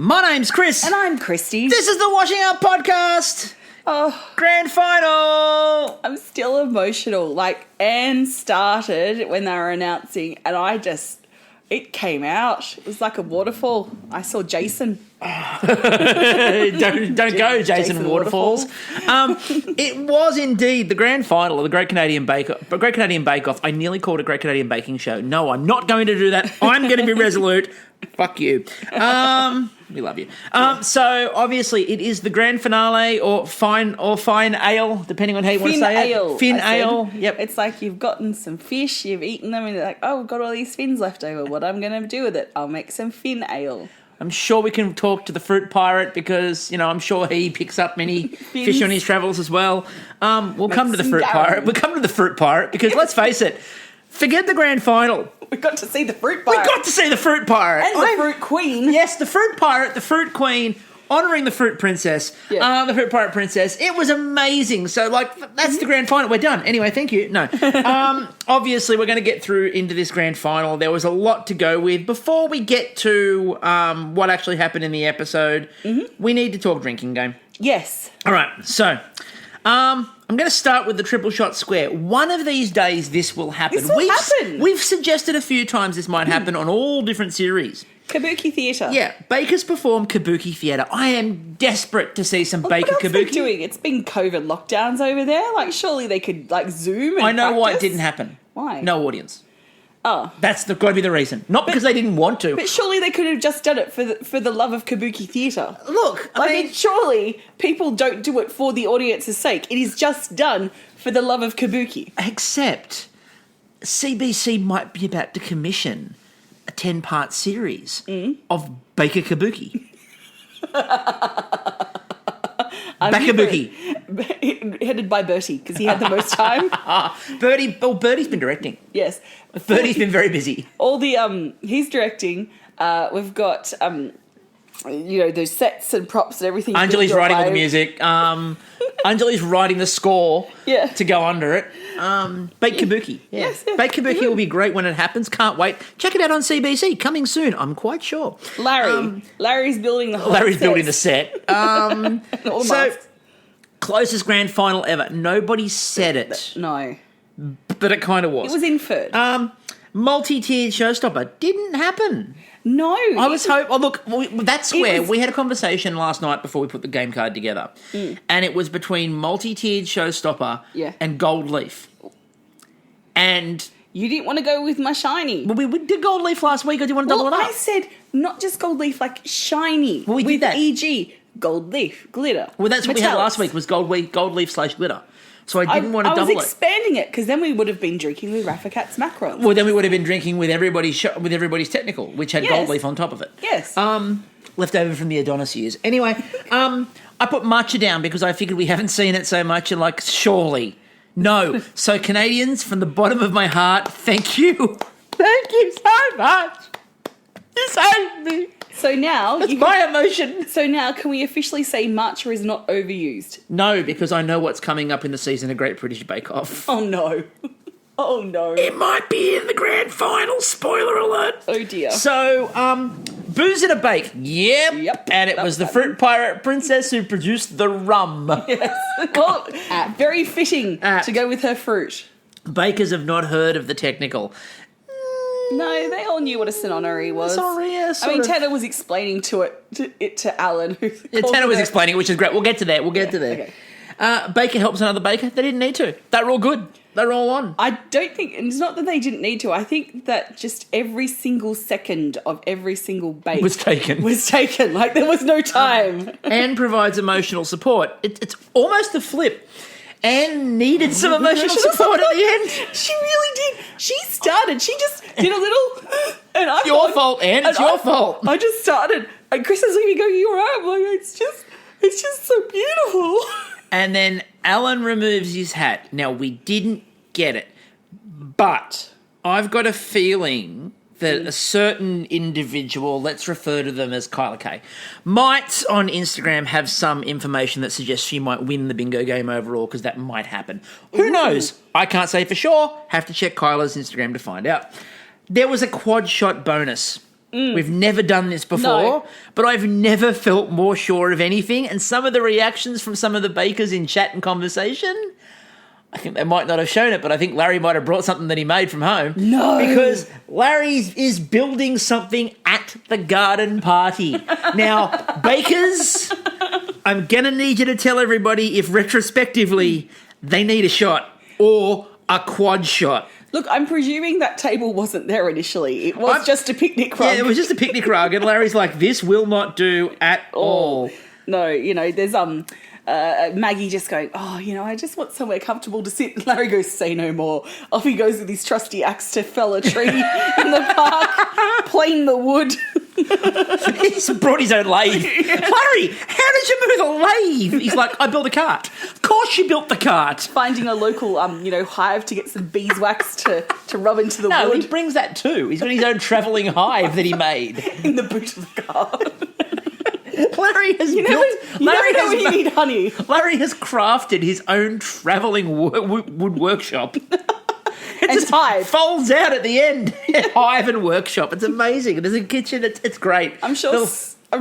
My name's Chris. And I'm Kristie. This is the Washing Up Podcast. Oh, Grand final. I'm still emotional. Like, Anne started when they were announcing, and it came out. It was like a waterfall. I saw Jason. don't go, Jason Waterfalls. It was indeed the grand final of the Great Canadian Bake Off. I nearly called it Great Canadian Baking Show. No, I'm not going to do that. I'm going to be resolute. Fuck you. We love you. So obviously it is the grand finale or fine ale, depending on how you want to say it. Fin ale. Yep. It's like you've gotten some fish, you've eaten them, and you're like, oh, I've got all these fins left over. What am I going to do with it? I'll make some fin ale. I'm sure we can talk to the fruit pirate because, I'm sure he picks up many fish on his travels as well. We'll come to the fruit pirate. We'll come to the fruit pirate because let's face it, forget the grand final. We got to see the fruit pirate. We got to see the fruit pirate. And the fruit queen. Yes, the fruit pirate, the fruit queen, honouring the fruit princess, the fruit pirate princess. It was amazing. So, that's the grand final. We're done. Anyway, thank you. No. Obviously, we're going to get through into this grand final. There was a lot to go with. Before we get to what actually happened in the episode, we need to talk drinking game. Yes. All right. So, I'm going to start with the triple shot square. One of these days, this will happen. This will happen. We've suggested a few times this might happen on all different series. Kabuki theatre. Yeah, bakers perform kabuki theatre. I am desperate to see some baker what else kabuki. Are they doing? It's been COVID lockdowns over there. Surely they could Zoom and I know practice. why it didn't happen. Why? No audience. Oh. That's got to be the reason. Not because they didn't want to. But surely they could have just done it for the love of kabuki theatre. Look, I mean, surely people don't do it for the audience's sake. It is just done for the love of kabuki. Except CBC might be about to commission a 10-part series of Baker Kabuki. Bakabuki. Headed by Bertie, because he had the most time. Bertie's been directing. Yes. Bertie's been very busy. All the, he's directing. We've got, those sets and props and everything. Anjali's writing all the music. Anjali's writing the score to go under it. Bake Kabuki. Yeah. Yes, Bake Kabuki will be great when it happens. Can't wait. Check it out on CBC. Coming soon, I'm quite sure. Larry's building the whole building the set. So, closest grand final ever. Nobody said it. No. But it kind of was. It was inferred. Multi-tiered showstopper. Didn't happen. No. I was hoping... Oh, look, that's where we had a conversation last night before we put the game card together. And it was between multi-tiered showstopper and gold leaf. And... You didn't want to go with my shiny. Well, we did gold leaf last week. Or do you want to double it up? I said not just gold leaf, shiny. Well, we did that. E.g. gold leaf, glitter. Well, that's what we had last week was gold leaf / glitter. So I didn't want to double it. I was expanding it because then we would have been drinking with Rafa Cat's macarons. Well, then we would have been drinking with everybody's technical, which had gold leaf on top of it. Yes. Left over from the Adonis years. Anyway, I put matcha down because I figured we haven't seen it so much and surely. No. So Canadians, from the bottom of my heart, thank you. Thank you so much. You saved me. So now... That's my emotion. So now can we officially say matcha is not overused? No, because I know what's coming up in the season of Great British Bake Off. Oh, no. Oh, no. It might be in the grand final. Spoiler alert. Oh, dear. So, booze in a bake. Yep. And it was the fruit pirate princess who produced the rum. Yes. Well, very fitting to go with her fruit. Bakers have not heard of the technical. No, they all knew what a sonnery was. Tanner was explaining it to Alan. Tanner was explaining it, which is great. We'll get to that. Okay. Baker helps another baker. They didn't need to. They're all good. They're all on. I don't think... It's not that they didn't need to. I think that just every single second of every single bake... Was taken. There was no time. Anne provides emotional support. It's almost a flip. Anne needed some emotional support at the end. She really did. She started. She just did a little... And it's your fault, Anne. It's your fault. I just started. And Chris is looking going, you're right. I'm like, it's just so beautiful. And then Alan removes his hat. Now, we didn't get it, but I've got a feeling that a certain individual, let's refer to them as Kyla K, might on Instagram have some information that suggests she might win the bingo game overall because that might happen. Who knows? I can't say for sure. Have to check Kyla's Instagram to find out. There was a quad shot bonus. We've never done this before, but I've never felt more sure of anything. And some of the reactions from some of the bakers in chat and conversation, I think they might not have shown it, but I think Larry might have brought something that he made from home. No. Because Larry is building something at the garden party. Now, bakers, I'm going to need you to tell everybody if retrospectively they need a shot or a quad shot. Look, I'm presuming that table wasn't there initially. It was just a picnic rug. Yeah, it was just a picnic rug, and Larry's like, this will not do at all. No, there's Maggie just going, I just want somewhere comfortable to sit. And Larry goes, say no more. Off he goes with his trusty axe to fell a tree in the park, plane the wood. He's brought his own lathe. Larry, how did you move the lathe? He's like, I built a cart. Of course you built the cart. Finding a local, hive to get some beeswax to rub into the wood. No, he brings that too. He's got his own travelling hive that he made. In the boot of the car. Larry has you never know when you need honey. Larry has crafted his own travelling wood workshop. It just hive. folds out at the end. Hive and workshop. It's amazing. There's a kitchen. It's great. I'm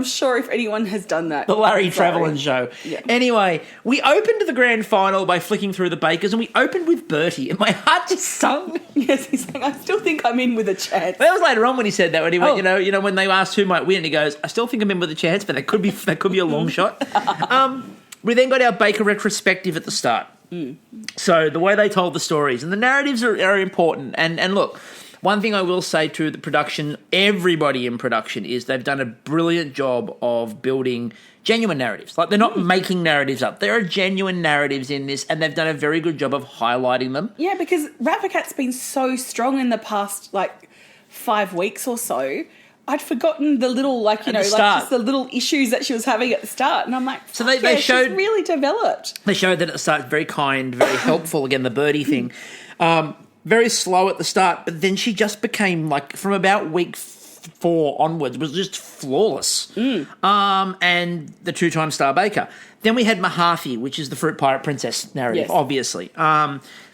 sure if anyone has done that. The Larry Travelling Show. Yeah. Anyway, we opened the grand final by flicking through the bakers, and we opened with Bertie, and my heart just sunk. Yes, he's saying, I still think I'm in with a chance. That was later on when he said that, when he went, when they asked who might win, he goes, I still think I'm in with a chance, but that could be a long shot. We then got our baker retrospective at the start. So the way they told the stories, and the narratives are important. And look, one thing I will say to the production, everybody in production, is they've done a brilliant job of building genuine narratives. Like, they're not making narratives up. There are genuine narratives in this, and they've done a very good job of highlighting them. Yeah, because Rat-for-Cat's been so strong in the past, 5 weeks or so. I'd forgotten the little, just the little issues that she was having at the start. And I'm like, so they showed, she's really developed. They showed that at the start, very kind, very helpful. Again, the birdie thing. Very slow at the start, but then she just became, from about week 4 onwards, was just flawless. And the 2-time star baker. Then we had Mahathi, which is the Fruit Pirate Princess narrative, obviously.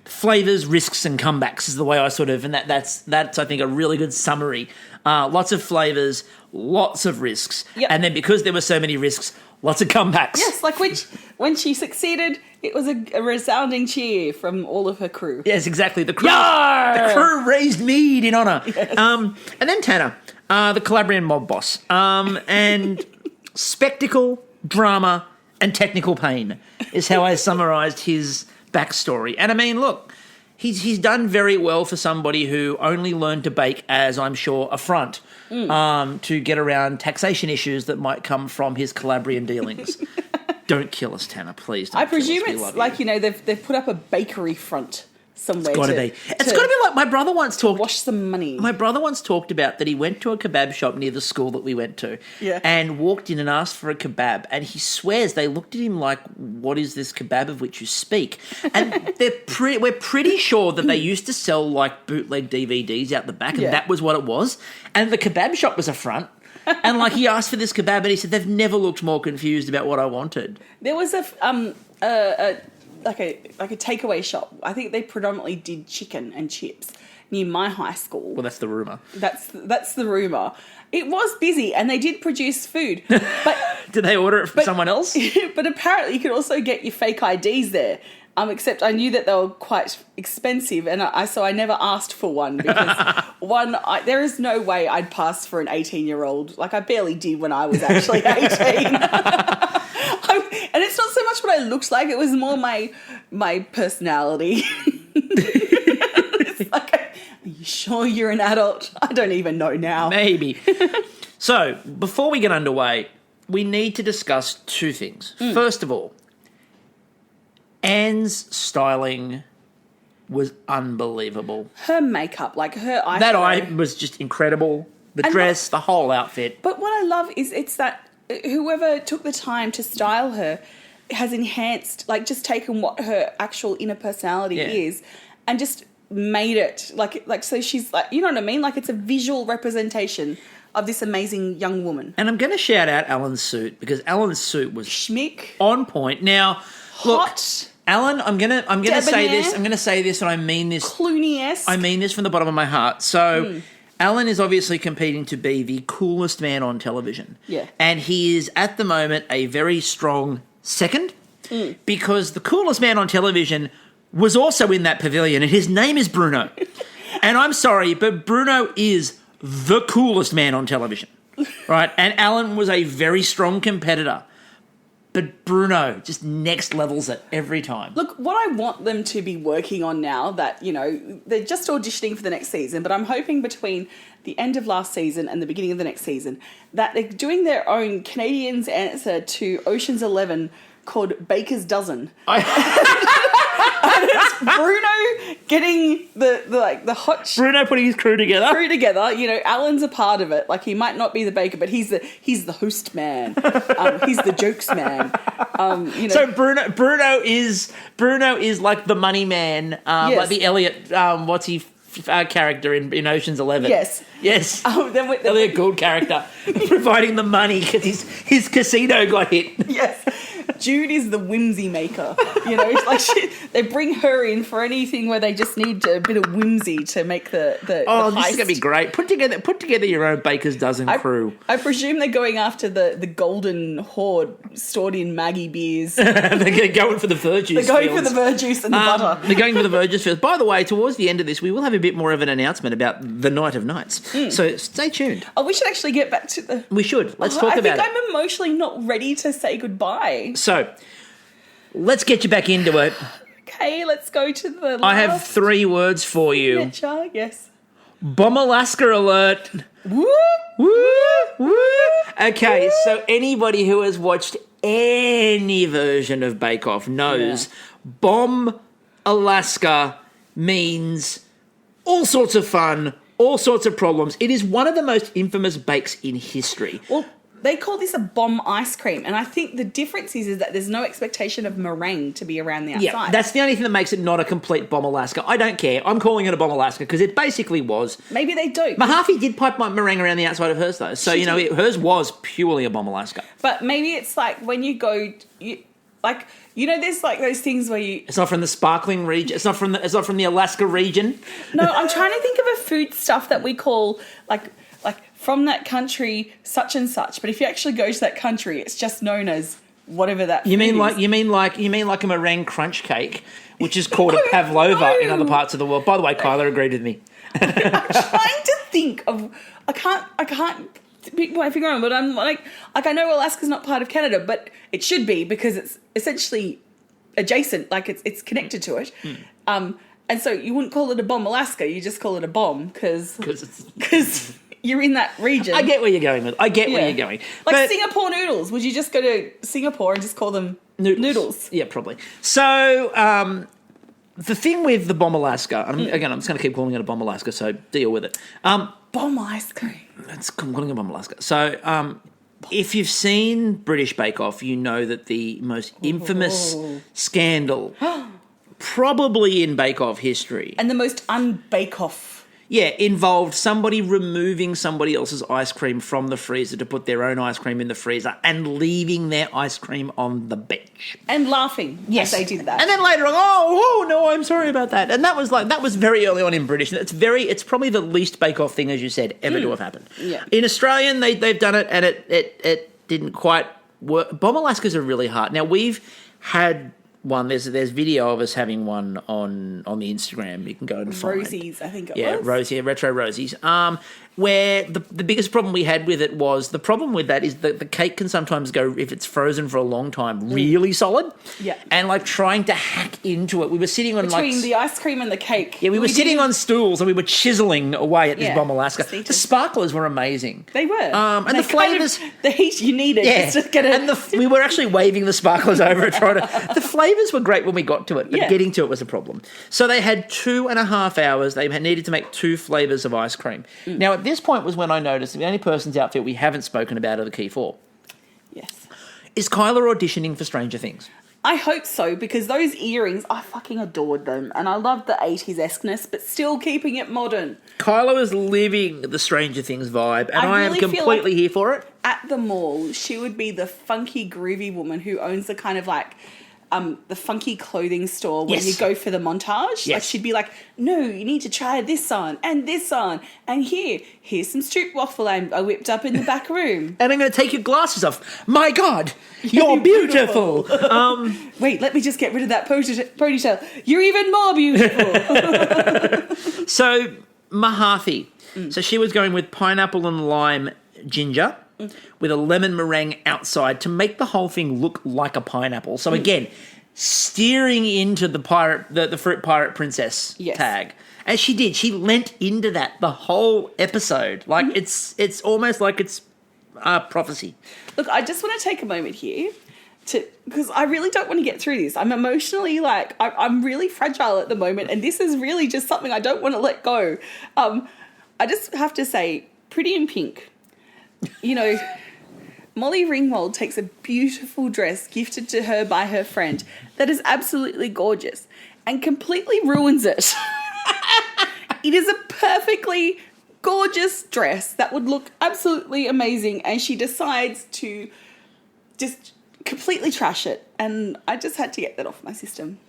Flavours, risks, and comebacks is the way I and that's I think a really good summary. Lots of flavours, lots of risks, and then because there were so many risks, lots of comebacks. Yes, when she succeeded, it was a resounding cheer from all of her crew. Yes, exactly. The crew raised mead in honour. Yes. And then Tanner, the Calabrian mob boss, and spectacle, drama, and technical pain is how I summarised his backstory. And I mean, look, he's done very well for somebody who only learned to bake as, I'm sure, a front to get around taxation issues that might come from his Calabrian dealings. Don't kill us, Tanner, please. Don't I presume kill us. It's they've put up a bakery front somewhere. It's got to be. It's got to be like my brother once talked. Wash some money. My brother once talked about that he went to a kebab shop near the school that we went to, and walked in and asked for a kebab, and he swears they looked at him like, "What is this kebab of which you speak?" And we're pretty sure that they used to sell bootleg DVDs out the back, and that was what it was. And the kebab shop was a front. And he asked for this kebab, and he said they've never looked more confused about what I wanted. There was a takeaway shop. I think they predominantly did chicken and chips near my high school. Well, that's the rumour. That's the rumour. It was busy, and they did produce food. But did they order it from someone else? But apparently, you could also get your fake IDs there. Except I knew that they were quite expensive, and so I never asked for one because there is no way I'd pass for an 18-year-old. I barely did when I was actually 18. And it's not so much what I looked like; it was more my personality. It's are you sure you're an adult? I don't even know now. Maybe. So before we get underway, we need to discuss 2 things. First of all, Anne's styling was unbelievable. Her makeup, her eyeshadow. That eye was just incredible. The dress, the whole outfit. But what I love is it's that whoever took the time to style her has enhanced, just taken what her actual inner personality is and just made it, so she's, you know what I mean? It's a visual representation of this amazing young woman. And I'm going to shout out Alan's suit, because Alan's suit was schmick on point. Now, hot. Look, Alan, I'm gonna say this. I'm gonna say this, and I mean this. Clooney-esque. I mean this from the bottom of my heart. So, Alan is obviously competing to be the coolest man on television. Yeah. And he is, at the moment, a very strong second because the coolest man on television was also in that pavilion, and his name is Bruno. And I'm sorry, but Bruno is the coolest man on television, right? And Alan was a very strong competitor. But Bruno just next levels it every time. Look, what I want them to be working on now that, they're just auditioning for the next season, but I'm hoping between the end of last season and the beginning of the next season that they're doing their own Canadians' answer to Ocean's 11 called Baker's Dozen. And it's Bruno getting the hot Bruno putting his crew together. Alan's a part of it. Like, he might not be the baker, but he's the host man. He's the jokes man. So Bruno is like the money man, yes. like the Elliot. What's he? Character in Ocean's 11. Yes. Elliot Gould character providing the money because his casino got hit. Yes. Jude is the whimsy maker. It's like they bring her in for anything where they just need a bit of whimsy to make the this heist. is gonna be great. Put together your own Baker's Dozen crew. I presume they're going after the golden hoard stored in Maggie beers. They're going for the verjuice. They're going for the verjuice and the butter. They're going for the verjuice fields. By the way, towards the end of this, we will have a bit more of an announcement about the Night of Nights. So stay tuned. Oh, we should actually get back to the... We should. Let's talk about it. I think I'm emotionally not ready to say goodbye. So, let's get you back into it. Okay, let's go to the I have 3 words for you. signature. Yes. Bomb Alaska alert. Woo! Woo! Woo! Okay, so anybody who has watched any version of Bake Off knows Bomb Alaska means all sorts of fun, all sorts of problems. It is one of the most infamous bakes in history. Well, they call this a bomb ice cream, and I think the difference is that there's no expectation of meringue to be around the outside. Yeah, that's the only thing that makes it not a complete Bomb Alaska. I don't care. I'm calling it a Bomb Alaska because it basically was. Maybe they do. Mahaffey did pipe my meringue around the outside of hers, though. So, hers was purely a Bomb Alaska. But maybe it's like when you go... there's like those things where you... It's not from the sparkling region. It's not from the Alaska region. No, I'm trying to think of a food stuff that we call like from that country such and such. But if you actually go to that country, it's just known as whatever that. You mean is. like a meringue crunch cake, which is called a pavlova in other parts of the world. By the way, Kyla agreed with me. I'm trying to think of. I can't pick my finger on, but I'm like I know Alaska's not part of Canada, but it should be because it's essentially adjacent, like it's connected to it. And so you wouldn't call it a bomb Alaska, you just call it a bomb because you're in that region. I get where you're going with. Where you're going. Like Singapore noodles. Would you just go to Singapore and just call them noodles? Yeah, probably. So the thing with the Bomb Alaska, again, I'm just going to keep calling it a Bomb Alaska, so deal with it. Bomb ice cream. I'm calling it a Bomb Alaska. So if you've seen British Bake Off, you know that the most infamous scandal probably in Bake Off history. And the most un-Bake Off. Yeah, involved somebody removing somebody else's ice cream from the freezer to put their own ice cream in the freezer and leaving their ice cream on the bench. And laughing as they did that. And then later on, oh no, I'm sorry about that. And that was very early on in British. It's probably the least Bake Off thing, as you said, ever to have happened. Yeah. In Australian, they've done it and it didn't quite work. Bomb Alaskas are really hard. Now, we've had one. There's video of us having one on the Instagram. You can go and find Rosie's, I think it was. Yeah, Rosie, Retro Rosie's. Where the biggest problem we had with it was the problem with that is that the cake can sometimes go, if it's frozen for a long time, really solid. Yeah. And like trying to hack into it. We were sitting on between the ice cream and the cake. Yeah, we were sitting on stools and we were chiseling away at this Bomb Alaska. Seated. The sparklers were amazing. They were. And the flavours. The heat you needed. Yeah. Just get it. And we were actually waving the sparklers over it, trying to. The flavours were great when we got to it, but getting to it was a problem. So they had 2.5 hours. They needed to make 2 flavours of ice cream. Now, at this point was when I noticed the only person's outfit we haven't spoken about are the Key 4. Yes. Is Kyla auditioning for Stranger Things? I hope so, because those earrings, I fucking adored them. And I loved the 80s-esqueness, but still keeping it modern. Kyla is living the Stranger Things vibe, and I really am completely here for it. At the mall, she would be the funky, groovy woman who owns the kind of like the funky clothing store when Yes. you go for the montage. Yes. Like she'd be like, no, you need to try this on and here's some stroopwafel I whipped up in the back room. And I'm going to take your glasses off. My God, you're beautiful. Wait, let me just get rid of that ponytail. You're even more beautiful. So Mahathi. So she was going with pineapple and lime ginger with a lemon meringue outside to make the whole thing look like a pineapple. So again, steering into the fruit pirate princess tag. As she did, she lent into that the whole episode. Like it's almost like it's prophecy. Look, I just want to take a moment here because I really don't want to get through this. I'm emotionally I'm really fragile at the moment, and this is really just something I don't want to let go. I just have to say, Pretty in Pink. You know, Molly Ringwald takes a beautiful dress gifted to her by her friend that is absolutely gorgeous and completely ruins it. It is a perfectly gorgeous dress that would look absolutely amazing, and she decides to just completely trash it. And I just had to get that off my system.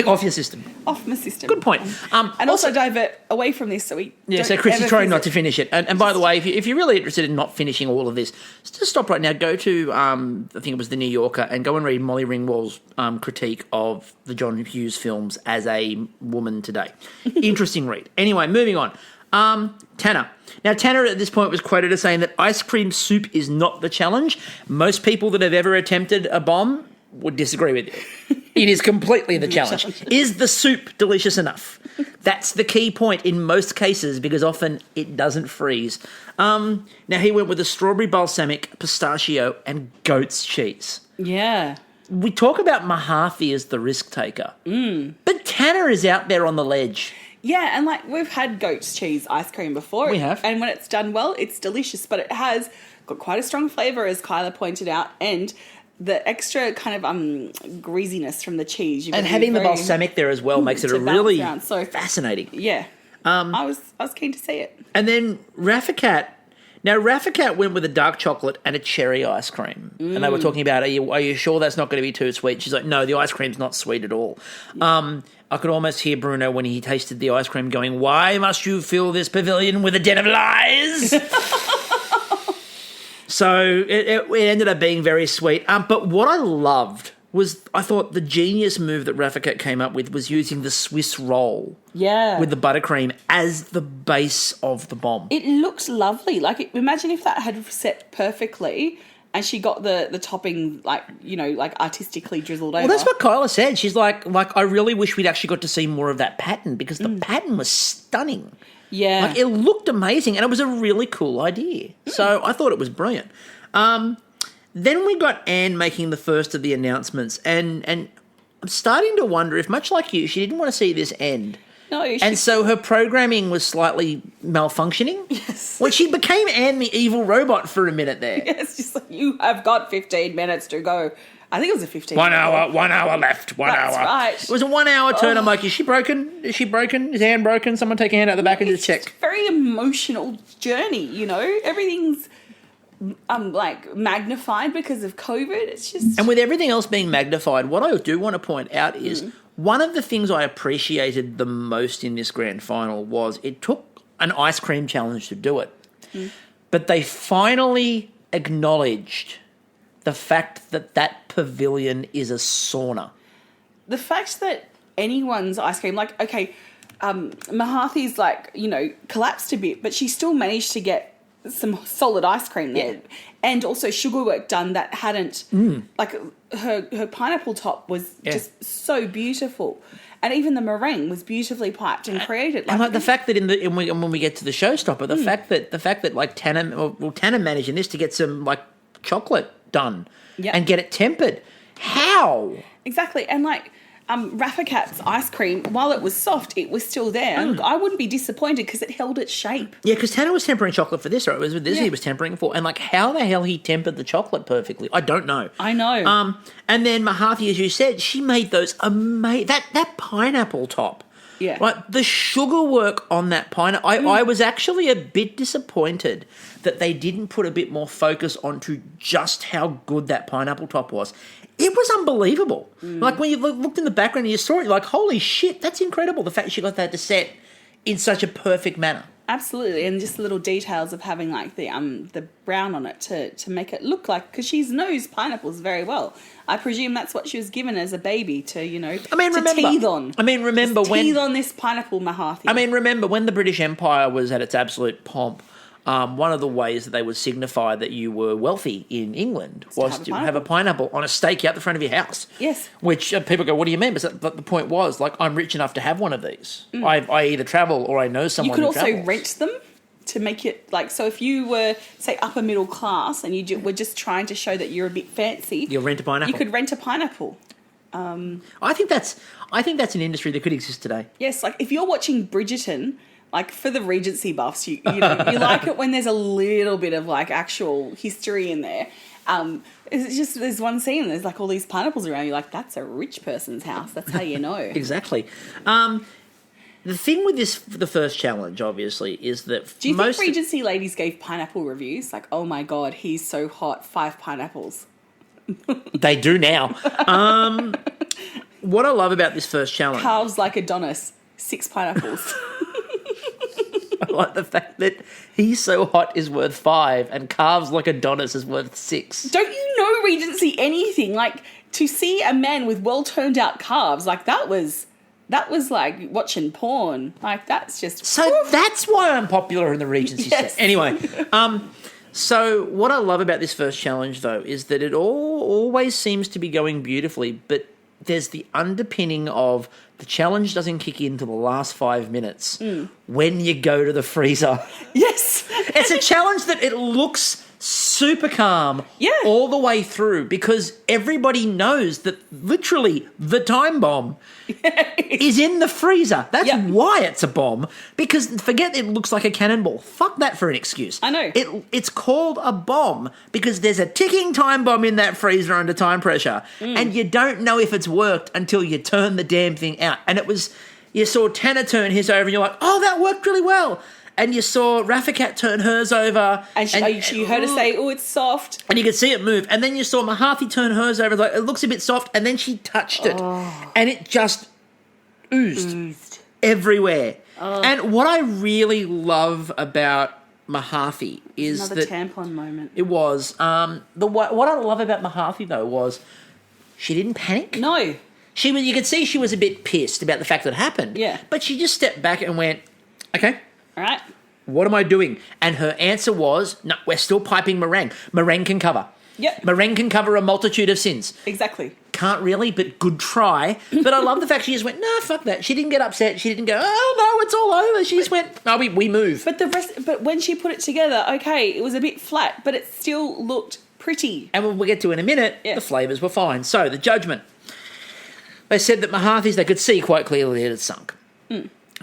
Off your system. Off my system. Good point. And also divert away from this so we so Kristie's trying not to finish it. And by the way, if you're really interested in not finishing all of this, just stop right now, go to, I think it was The New Yorker, and go and read Molly Ringwald's critique of the John Hughes films as a woman today. Interesting read. Anyway, moving on. Tanner. Now, Tanner at this point was quoted as saying that ice cream soup is not the challenge. Most people that have ever attempted a bomb would disagree with you. It is completely the challenge. Is the soup delicious enough? That's the key point in most cases, because often it doesn't freeze. Now, he went with a strawberry balsamic, pistachio, and goat's cheese. Yeah. We talk about Mahathi as the risk taker, but Tanner is out there on the ledge. Yeah, and we've had goat's cheese ice cream before. We have. And when it's done well, it's delicious, but it has got quite a strong flavour, as Kyla pointed out, and the extra kind of greasiness from the cheese. And having the balsamic there as well makes it a really fascinating. Yeah. I was keen to see it. And then Raffacat. Now, Raffacat went with a dark chocolate and a cherry ice cream. And they were talking about, are you sure that's not going to be too sweet? She's like, no, the ice cream's not sweet at all. I could almost hear Bruno when he tasted the ice cream going, why must you fill this pavilion with a den of lies? So it ended up being very sweet. But what I loved was, I thought the genius move that Raffacat came up with was using the Swiss roll with the buttercream as the base of the bomb. It looked lovely. Imagine if that had set perfectly and she got the topping, artistically drizzled over. Well, that's what Kyla said. She's like, I really wish we'd actually got to see more of that pattern, because the pattern was stunning. Yeah. It looked amazing, and it was a really cool idea. So I thought it was brilliant. Then we got Anne making the first of the announcements, and I'm starting to wonder if, much like you, she didn't want to see this end. No, and so her programming was slightly malfunctioning. Yes. When she became Anne the evil robot for a minute there. Yes, just you have got 15 minutes to go. I think it was a 15 1 hour left. That's hour. right. It was a 1 hour turn. I'm like, is she broken? Is she broken? Is Anne broken? Someone take a hand out the back and just check. It's a very emotional journey, everything's magnified because of COVID. It's just... And with everything else being magnified, what I do want to point out is one of the things I appreciated the most in this grand final was it took an ice cream challenge to do it. But they finally acknowledged the fact that pavilion is a sauna. The fact that anyone's ice cream, Mahathi's collapsed a bit, but she still managed to get some solid ice cream there. Yeah. And also sugar work done that hadn't, her pineapple top was just so beautiful. And even the meringue was beautifully piped and created. And the fact that when we get to the showstopper, the fact that Tanner managed in this to get some chocolate done and get it tempered. How? Exactly. And Raffacat's ice cream, while it was soft, it was still there. And I wouldn't be disappointed because it held its shape. Yeah, because Tanner was tempering chocolate for this, right? It was with this he was tempering for. And how the hell he tempered the chocolate perfectly, I don't know. I know. And then Mahathi, as you said, she made those amazing... That pineapple top. Yeah. Right, the sugar work on that pineapple... I was actually a bit disappointed that they didn't put a bit more focus onto just how good that pineapple top was. It It was unbelievable. Like, when you looked in the background and you saw it, you're like, holy shit, that's incredible. The fact she got that to set in such a perfect manner. Absolutely, and just little details of having like the brown on it to make it look like, because she knows pineapples very well. I presume that's what she was given as a baby to, to teeth on. Remember just teeth on this pineapple Mahathi. Remember when the British Empire was at its absolute pomp. One of the ways that they would signify that you were wealthy in England was to have a pineapple on a stake out the front of your house. Yes. Which people go, what do you mean? But the point was, like, I'm rich enough to have one of these. I either travel or I know someone who travels. You could also rent them to make it, like, so if you were, say, upper middle class and you were just trying to show that you're a bit fancy. You'll rent a pineapple. You could rent a pineapple. I think that's an industry that could exist today. Yes, like, if you're watching Bridgerton... Like, for the Regency buffs, you like it when there's a little bit of, like, actual history in there. It's just, there's one scene, there's, like, all these pineapples around. You're like, that's a rich person's house. That's how you know. Exactly. The thing with the first challenge, obviously, is that... Do you think Regency ladies gave pineapple reviews? Like, oh, my God, he's so hot, 5 pineapples. They do now. What I love about this first challenge... Calves like Adonis, 6 pineapples. I like the fact that he's so hot is worth 5 and calves like Adonis is worth 6. Don't you know Regency anything? Like, to see a man with well-turned-out calves, like, that was like watching porn. Like, that's just... So that's why I'm popular in the Regency set. Anyway, so what I love about this first challenge, though, is that it always seems to be going beautifully, but there's the underpinning of the challenge doesn't kick in till the last 5 minutes when you go to the freezer. Yes. It's a challenge that it looks super calm all the way through, because everybody knows that literally the time bomb is in the freezer. That's why it's a bomb, because forget it looks like a cannonball. Fuck that for an excuse. I know. It's called a bomb because there's a ticking time bomb in that freezer under time pressure, and you don't know if it's worked until you turn the damn thing out. And you saw Tanner turn his over and you're like, oh, that worked really well. And you saw Rafikat turn hers over. And you heard her say, oh, it's soft. And you could see it move. And then you saw Mahathi turn hers over, like, it looks a bit soft. And then she touched it. And it just oozed everywhere. And what I really love about Mahathi is another tampon moment. It was. What I love about Mahathi, though, was she didn't panic. No. You could see she was a bit pissed about the fact that it happened. Yeah. But she just stepped back and went, okay. All right. What am I doing? And her answer was, no, we're still piping meringue. Meringue can cover. Yep. Meringue can cover a multitude of sins. Exactly. Can't really, but good try. But I love the fact she just went, no, fuck that. She didn't get upset. She didn't go, oh, no, it's all over. She just went, no, we move. But when she put it together, okay, it was a bit flat, but it still looked pretty. And we'll get to in a minute, the flavours were fine. So, the judgment. They said that Mahathi's, they could see quite clearly that it sunk.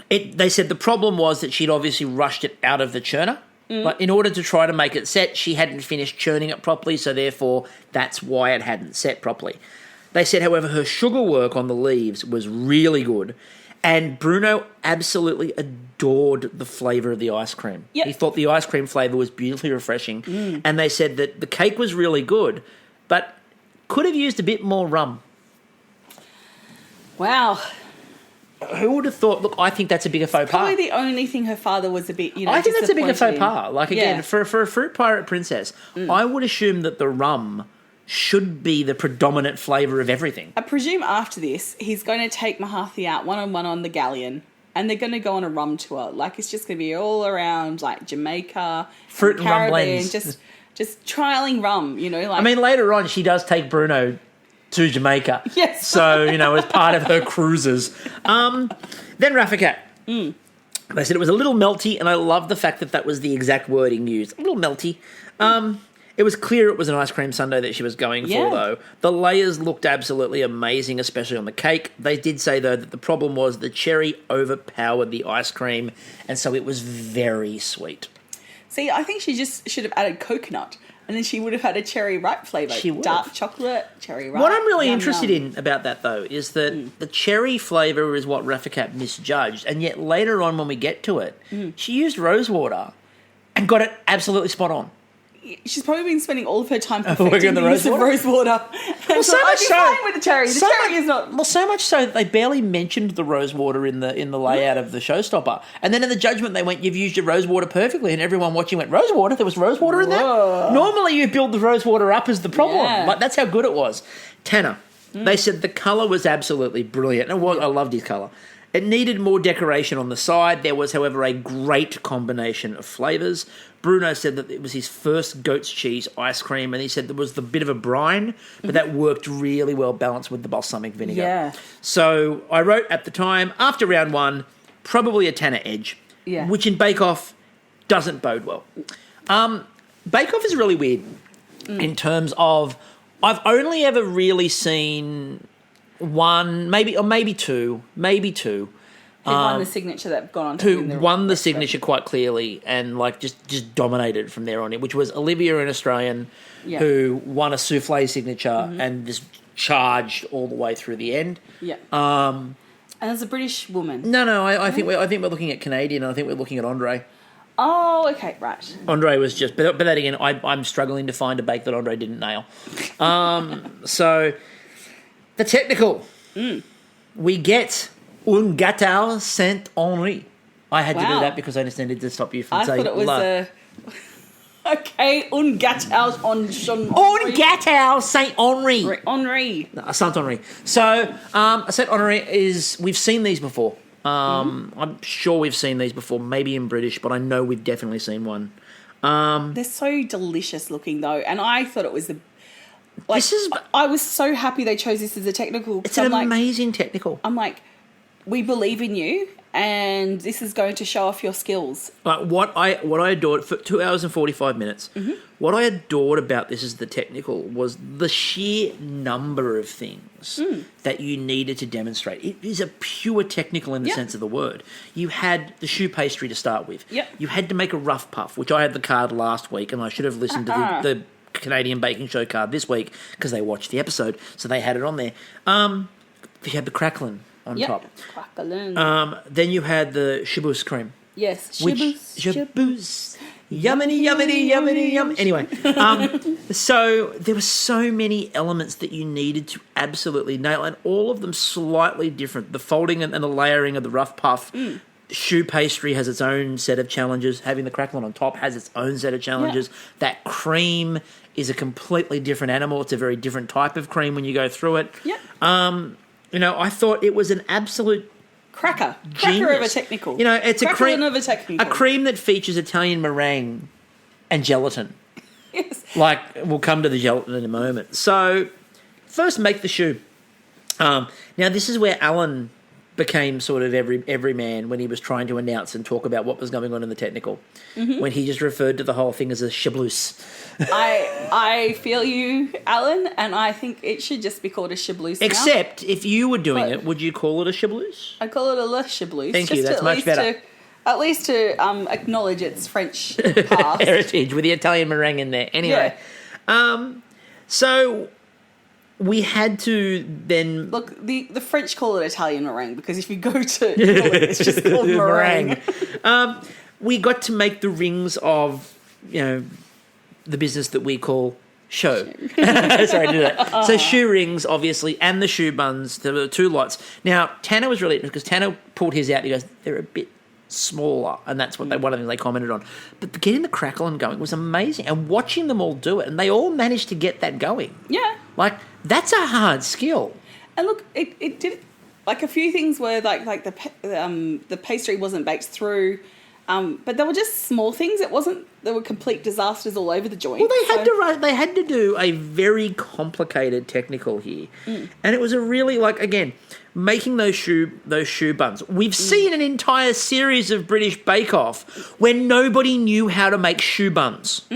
They said the problem was that she'd obviously rushed it out of the churner. But in order to try to make it set, she hadn't finished churning it properly, so therefore that's why it hadn't set properly. They said, however, her sugar work on the leaves was really good, and Bruno absolutely adored the flavour of the ice cream. Yep. He thought the ice cream flavour was beautifully refreshing, and they said that the cake was really good, but could have used a bit more rum. Wow. Who would have thought, look, I think that's a bigger faux pas. Probably the only thing her father was a bit, I think that's a bigger faux pas. In. Like, again, for a fruit pirate princess, I would assume that the rum should be the predominant flavour of everything. I presume after this, he's going to take Mahathi out one-on-one on the galleon, and they're going to go on a rum tour. Like, it's just going to be all around, like, Jamaica, fruit and rum blends. Just trialling rum, Like, I mean, later on, she does take Bruno to Jamaica. Yes. So, as part of her cruises. Then Rafikat. They said it was a little melty, and I love the fact that was the exact wording used. A little melty. It was clear it was an ice cream sundae that she was going for, though. The layers looked absolutely amazing, especially on the cake. They did say, though, that the problem was the cherry overpowered the ice cream, and so it was very sweet. See, I think she just should have added coconut, and then she would have had a cherry ripe flavour. Dark chocolate, cherry ripe. What I'm really interested in about that, though, is that the cherry flavour is what Rafikat misjudged, and yet later on when we get to it, she used rose water and got it absolutely spot on. she's probably been spending all of her time Working perfecting on the the use of rose water. Well, so much so. Fine with the cherry. The cherry is not. Well, so much so that they barely mentioned the rose water in the layout of the showstopper. And then in the judgment, they went, "You've used your rose water perfectly," and everyone watching went, "Rose water? There was rose water in that?" Normally, you build the rose water up as the problem. Yeah. Like that's how good it was. Tanner, they said the colour was absolutely brilliant. And I loved his colour. It needed more decoration on the side. There was, however, a great combination of flavours. Bruno said that it was his first goat's cheese ice cream, and he said there was the bit of a brine, but that worked really well balanced with the balsamic vinegar. Yeah. So I wrote at the time, after round one, probably a Tanner edge, which in Bake Off doesn't bode well. Bake Off is really weird in terms of I've only ever really seen one, maybe two. Who won the signature that have gone on to Who win the won the signature quite clearly and like just dominated from there on in, which was Olivia, an Australian, who won a souffle signature and just charged all the way through the end. Yeah. And there's a British woman. No, I think we're looking at Canadian, and I think we're looking at Andre. Oh, okay, right. Andre was just, but that again, I'm struggling to find a bake that Andre didn't nail. So the technical, we get un gâteau Saint-Henri. I had to do that because I just needed to stop you from saying I thought it was okay, un gâteau on Un gâteau Saint-Henri. Henri. Saint-Henri. So, Saint-Henri we've seen these before. I'm sure we've seen these before, maybe in British, but I know we've definitely seen one. They're so delicious looking though, and I thought it was I was so happy they chose this as a technical. It's an amazing technical. I'm like, we believe in you, and this is going to show off your skills. What I adored for 2 hours and 45 minutes. What I adored about this as the technical was the sheer number of things that you needed to demonstrate. It is a pure technical in the sense of the word. You had the choux pastry to start with. Yep. You had to make a rough puff, which I had the card last week, and I should have listened to the Canadian Baking Show card this week because they watched the episode, so they had it on there. You had the crackling on top. Crackling. Then you had the shibus cream. Yes, Shibus. Yummity, yummity, yummity, yum. Anyway, so there were so many elements that you needed to absolutely nail, and all of them slightly different. The folding and the layering of the rough puff. Choux pastry has its own set of challenges. Having the crackling on top has its own set of challenges. That cream is a completely different animal. It's a very different type of cream when you go through it. I thought it was an absolute cracker genius. Of a technical. It's a cream of a technical. A cream that features Italian meringue and gelatin. Yes. Like, we'll come to the gelatin in a moment. So, first make the choux. Now, this is where Alan became sort of every man when he was trying to announce and talk about what was going on in the technical. When he just referred to the whole thing as a chablouse. I feel you, Alan, and I think it should just be called a chablouse now. Except, if you were doing it, would you call it a chablouse? I call it a le chablouse. Thank you, that's much better. At least to acknowledge its French past. Heritage, with the Italian meringue in there. Anyway, so we had to then... Look, the French call it Italian meringue, because if you go to Italy, it's just called meringue. We got to make the rings of, the business that we call show. Sorry, I did that. So choux rings, obviously, and the choux buns, there were two lots. Now, Tanner was really... Because Tanner pulled his out, and he goes, they're a bit smaller, and that's what one of the things they commented on. But getting the crackling going was amazing, and watching them all do it, and they all managed to get that going. Yeah. Like, that's a hard skill. And look, it did... Like, a few things were, like the pastry wasn't baked through... but they were just small things. It wasn't. There were complete disasters all over the joint. Well, they had to do a very complicated technical here, and it was a really making those choux buns. We've seen an entire series of British Bake Off where nobody knew how to make choux buns.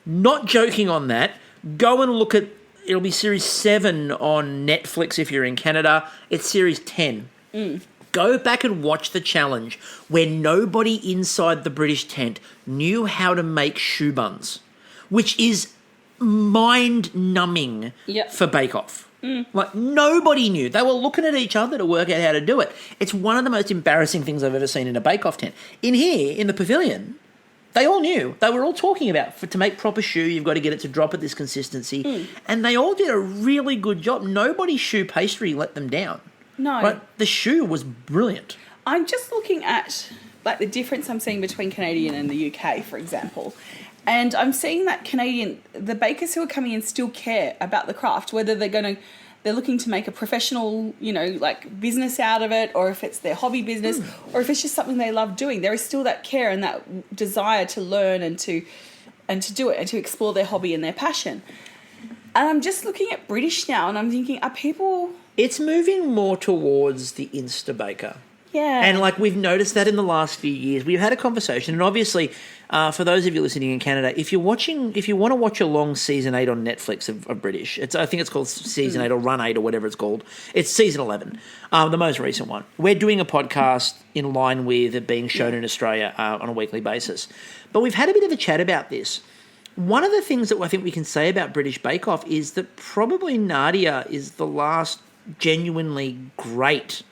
Not joking on that. Go and look at. It'll be series 7 on Netflix if you're in Canada. It's series 10. Go back and watch the challenge where nobody inside the British tent knew how to make choux buns, which is mind-numbing for Bake Off. Like, nobody knew. They were looking at each other to work out how to do it. It's one of the most embarrassing things I've ever seen in a Bake Off tent. In here, in the pavilion, They all knew. They were all talking about to make proper shoe, you've got to get it to drop at this consistency. And they all did a really good job. Nobody's shoe pastry let them down. No. But the shoe was brilliant. I'm just looking at like the difference I'm seeing between Canadian and the UK, for example. And I'm seeing that the bakers who are coming in still care about the craft, whether they're looking to make a professional, like business out of it, or if it's their hobby business, or if it's just something they love doing. There is still that care and that desire to learn and to do it and to explore their hobby and their passion. And I'm just looking at British now, and I'm thinking, are people... It's moving more towards the Insta baker. Yeah. And like we've noticed that in the last few years. We've had a conversation, and obviously for those of you listening in Canada, if you want to watch a long season 8 on Netflix of British, I think it's called season 8 or run 8 or whatever it's called. It's season 11, the most recent one. We're doing a podcast in line with it being shown in Australia on a weekly basis. But we've had a bit of a chat about this. One of the things that I think we can say about British Bake Off is that probably Nadia is the last genuinely great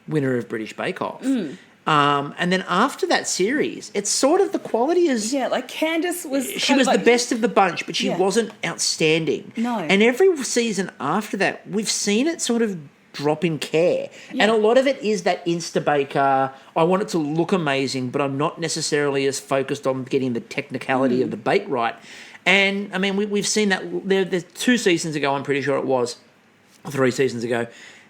winner of British Bake Off. And then after that series, it's sort of the quality is... Yeah, like Candice was... She was the best of the bunch, but she wasn't outstanding. No. And every season after that, we've seen it sort of drop in care. Yeah. And a lot of it is that Instabaker, I want it to look amazing, but I'm not necessarily as focused on getting the technicality of the bake right. And, I mean, we've seen that... There's 2 seasons ago, I'm pretty sure it was, 3 seasons ago,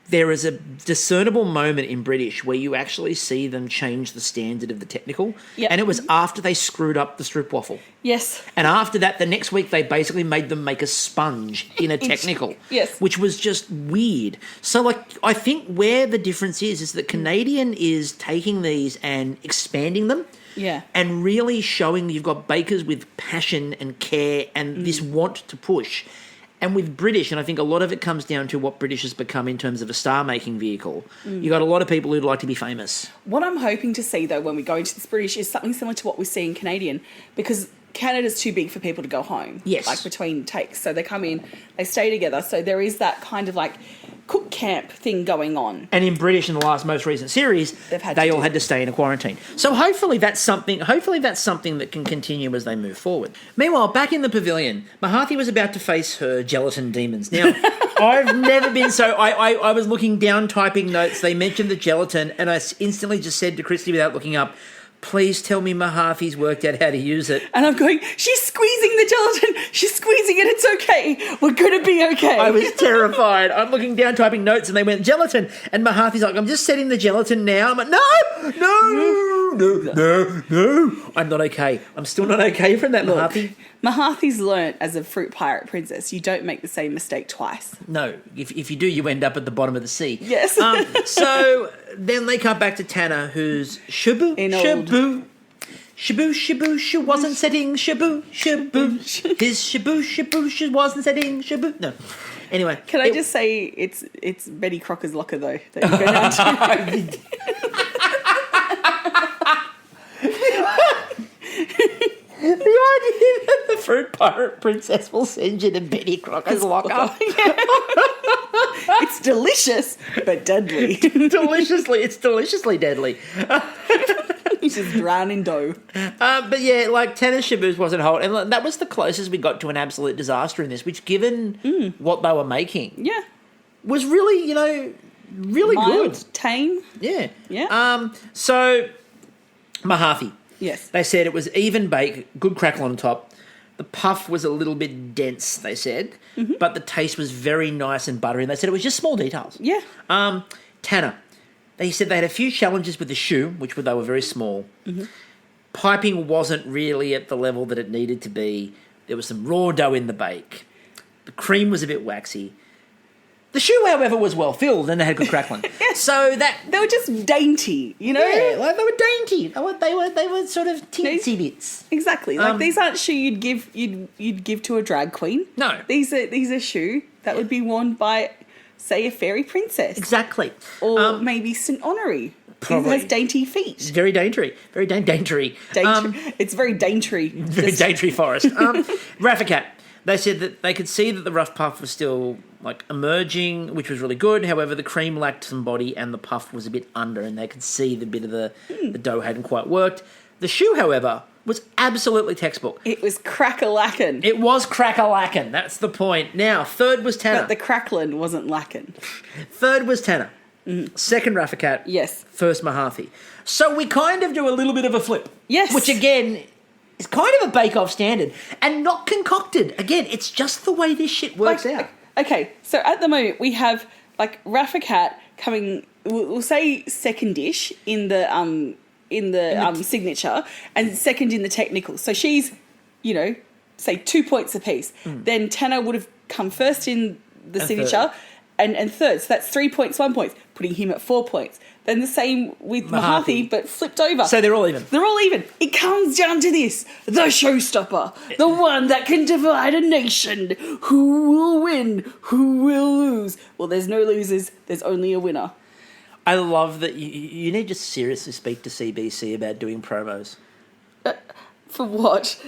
there is a discernible moment in British where you actually see them change the standard of the technical. Yep. And it was after they screwed up the stroopwafel. Yes. And after that, the next week, they basically made them make a sponge in a technical. Yes. Which was just weird. So, like, I think where the difference is that Canadian is taking these and expanding them. Yeah. And really showing you've got bakers with passion and care and this want to push. And with British, and I think a lot of it comes down to what British has become in terms of a star-making vehicle, you've got a lot of people who'd like to be famous. What I'm hoping to see, though, when we go into this British is something similar to what we see in Canadian, because Canada's too big for people to go home. Yes. Like between takes. So they come in, they stay together. So there is that kind of like cook camp thing going on. And in British, in the most recent series, they all had to stay in a quarantine. So hopefully that's something that can continue as they move forward. Meanwhile, back in the pavilion, Mahathi was about to face her gelatin demons. Now, I've never been so... I was looking down, typing notes. They mentioned the gelatin, and I instantly just said to Kristie without looking up, please tell me Mahathi's worked out how to use it. And I'm going, she's squeezing the gelatin. She's squeezing it. It's okay. We're going to be okay. I was terrified. I'm looking down, typing notes, and they went, gelatin. And Mahathi's like, I'm just setting the gelatin now. I'm like, no. I'm not okay. I'm still not okay from that, Mahathi. Mahathi's learnt as a fruit pirate princess, you don't make the same mistake twice. No. If you do, you end up at the bottom of the sea. Yes. So then they come back to Tanner, who's Shabu. She wasn't setting Shabu. His Shabu, she wasn't setting Shabu. No. Anyway. Can I just say it's Betty Crocker's locker, though, that you go down to? The idea that the fruit pirate princess will send you to Betty Crocker's locker. It's delicious, but deadly. It's deliciously deadly. He's just drowned in dough. But yeah, like Tanner Shaboos wasn't whole, and that was the closest we got to an absolute disaster in this. Which, given what they were making, was really, really mild, good, tame. Yeah. So Mahathi. Yes. They said it was even bake, good crackle on top. The puff was a little bit dense, they said, but the taste was very nice and buttery. And they said it was just small details. Yeah. Tanner, they said they had a few challenges with the shoe, they were very small. Piping wasn't really at the level that it needed to be. There was some raw dough in the bake. The cream was a bit waxy. The shoe, however, was well filled and they had good crackling. So that they were just dainty, Yeah, like they were dainty. They were sort of teensy bits. Exactly. Like these aren't shoe you'd give to a drag queen. No. These are shoe that would be worn by, say, a fairy princess. Exactly. Or maybe St. Honoree. Probably. It has dainty feet. It's very dainty. Very dainty. It's very dainty. Very dainty forest. Rafficat. They said that they could see that the rough puff was still emerging, which was really good. However, the cream lacked some body and the puff was a bit under, and they could see the bit of the dough hadn't quite worked. The shoe, however, was absolutely textbook. It was crack-a-lackin'. It was crack-a-lackin'. That's the point. Now, third was Tanner. But the cracklin' wasn't lackin'. Third was Tanner. Second, Rafficat. Yes. First, Mahathi. So we kind of do a little bit of a flip. Yes. Which, again, is kind of a bake-off standard. And not concocted. Again, it's just the way this shit works out. Okay, so at the moment we have, like, Rafficat coming, we'll say second-ish in the signature and second in the technical. So she's, say 2 points apiece. Then Tanner would have come first in the signature and third. So that's 3 points, 1 point, putting him at 4 points. Then the same with Mahathi, but flipped over. So they're all even. They're all even. It comes down to this. The showstopper. The one that can divide a nation. Who will win? Who will lose? Well, there's no losers. There's only a winner. I love that you need to seriously speak to CBC about doing promos. For what?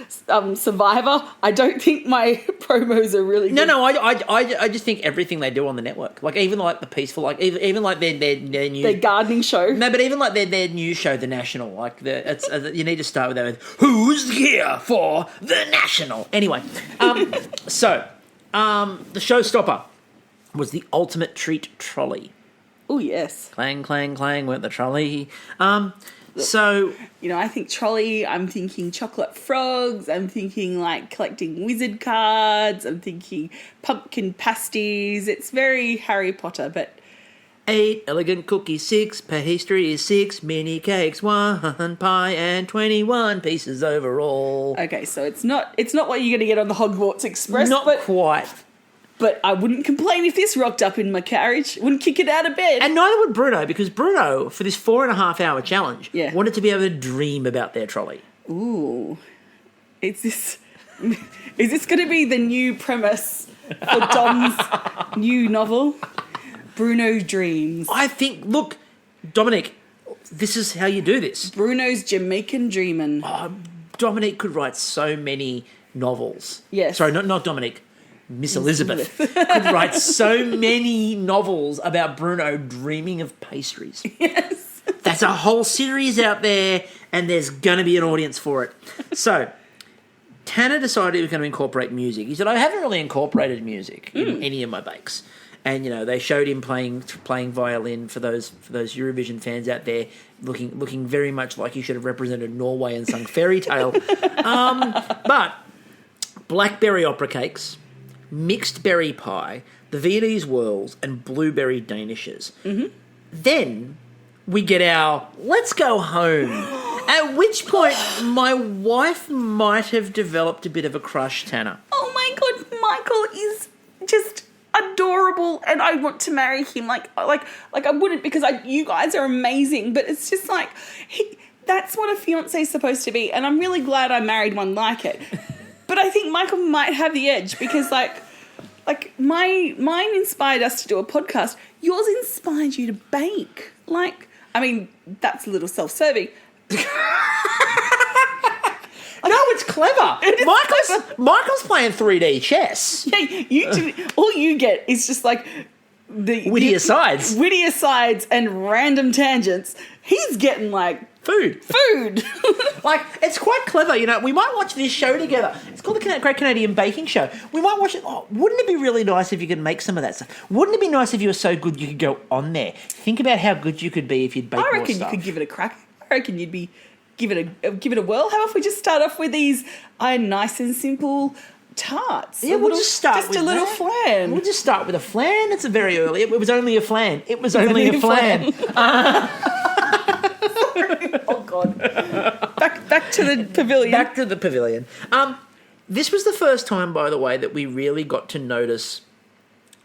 Survivor? I don't think my promos are really good. No, I just think everything they do on the network, like even like the peaceful, like even like their new, their gardening show. No, but even like their news show, The National, like you need to start with that with who's here for The National. Anyway, so the showstopper was the ultimate treat trolley. Oh yes, clang clang clang went the trolley. So, I think trolley, I'm thinking chocolate frogs, I'm thinking like collecting wizard cards, I'm thinking pumpkin pasties. It's very Harry Potter, but 8 elegant cookies, 6 pastries, 6 mini cakes, 1 pie, and 21 pieces overall. Okay, so it's not what you're going to get on the Hogwarts Express. Not quite. But I wouldn't complain if this rocked up in my carriage. Wouldn't kick it out of bed. And neither would Bruno, because Bruno, for this 4.5-hour challenge, wanted to be able to dream about their trolley. Ooh. Is this going to be the new premise for Dom's new novel? Bruno's Dreams. I think, look, Dominic, this is how you do this. Bruno's Jamaican Dreamin'. Oh, Dominic could write so many novels. Yes. Sorry, not Dominic. Miss Elizabeth could write so many novels about Bruno dreaming of pastries. Yes. That's a whole series out there, and there's going to be an audience for it. So, Tanner decided he was going to incorporate music. He said, I haven't really incorporated music in any of my bakes. And, they showed him playing violin for those Eurovision fans out there, looking very much like he should have represented Norway and sung Fairy Tale. But blackberry opera cakes, mixed berry pie, the Viennese whirls, and blueberry danishes. Mm-hmm. Then we get our let's go home. At which point my wife might have developed a bit of a crush, Tanner. Oh my God, Michael is just adorable, and I want to marry him. Like I wouldn't, because you guys are amazing, but it's just like that's what a fiancé is supposed to be, and I'm really glad I married one like it. But I think Michael might have the edge because, like mine inspired us to do a podcast. Yours inspired you to bake. That's a little self-serving. No, it's clever. Michael's playing 3D chess. Yeah, you do. All you get is just like the witty asides and random tangents. He's getting like food. Like, it's quite clever, we might watch this show together. It's called the Great Canadian Baking Show. We might watch it. Oh, wouldn't it be really nice if you could make some of that stuff? Wouldn't it be nice if you were so good you could go on there? Think about how good you could be if you'd bake more stuff. I reckon you could give it a crack. I reckon you'd be give it a whirl. How if we just start off with these nice and simple tarts? Yeah, we'll just start with a little flan. We'll just start with a flan. It's very early. It was only a flan. It was only a flan. Oh God! Back to the pavilion. Back to the pavilion. This was the first time, by the way, that we really got to notice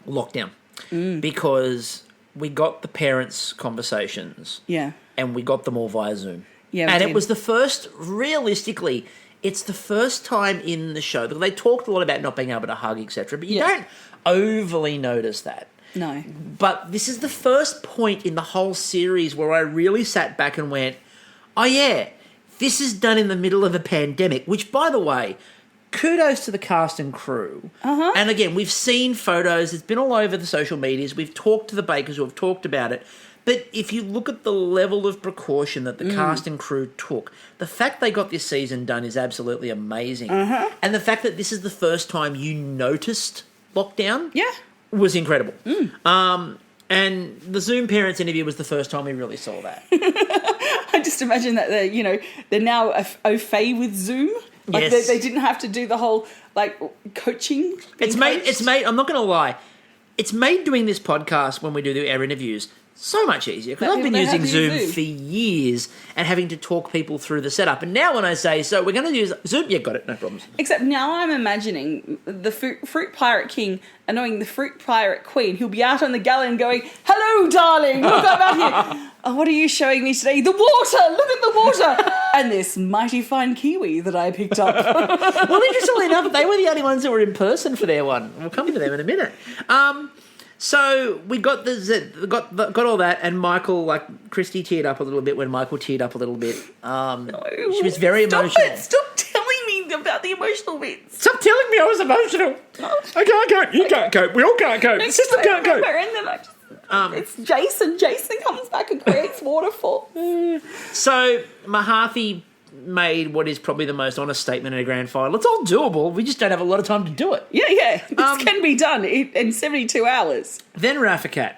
lockdown because we got the parents' conversations. Yeah. And we got them all via Zoom. Yeah. And it was the first, realistically, it's the first time in the show. They talked a lot about not being able to hug, etc. But you don't overly notice that. No. But this is the first point in the whole series where I really sat back and went, oh yeah, this is done in the middle of a pandemic, which, by the way, kudos to the cast and crew. Uh-huh. And again, we've seen photos. It's been all over the social medias. We've talked to the bakers who have talked about it. But if you look at the level of precaution that the cast and crew took, the fact they got this season done is absolutely amazing. And the fact that this is the first time you noticed lockdown was incredible. And the Zoom parents interview was the first time we really saw that. I just imagine that they're now au fait with Zoom. Like they didn't have to do the whole coaching. It's made. I'm not going to lie. It's made doing this podcast when we do our interviews so much easier because I've been using Zoom for years and having to talk people through the setup. And now when I say, so we're going to use Zoom, yeah, got it, no problems. Except now I'm imagining the fruit pirate king annoying the fruit pirate queen who'll be out on the gallon going, hello, darling, look, I'm out here. Oh, what are you showing me today? The water! Look at the water! And this mighty fine kiwi that I picked up. Well, interestingly enough, they were the only ones that were in person for their one. We'll come to them in a minute. So we got got all that, and Michael, Kristie teared up a little bit when Michael teared up a little bit. She was very emotional. Stop telling me about the emotional bits. Stop telling me I was emotional. I can't cope. You can't cope. We all can't cope. The system can't cope. And then it's Jason. Jason comes back and creates waterfall. So Mahathi made what is probably the most honest statement in a grand final. It's all doable. We just don't have a lot of time to do it. Yeah. This can be done in 72 hours. Then Rafakat.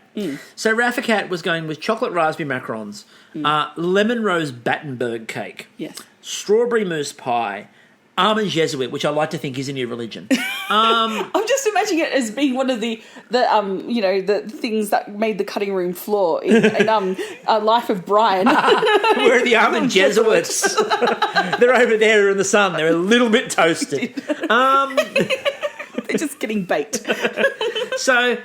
So Rafakat was going with chocolate raspberry macarons, lemon rose Battenberg cake, strawberry mousse pie, almond Jesuit, which I like to think is a new religion. I'm just imagining it as being one of the things that made the cutting room floor in Life of Brian. Where are the almond Jesuits? They're over there in the sun. They're a little bit toasted. They're just getting baked. So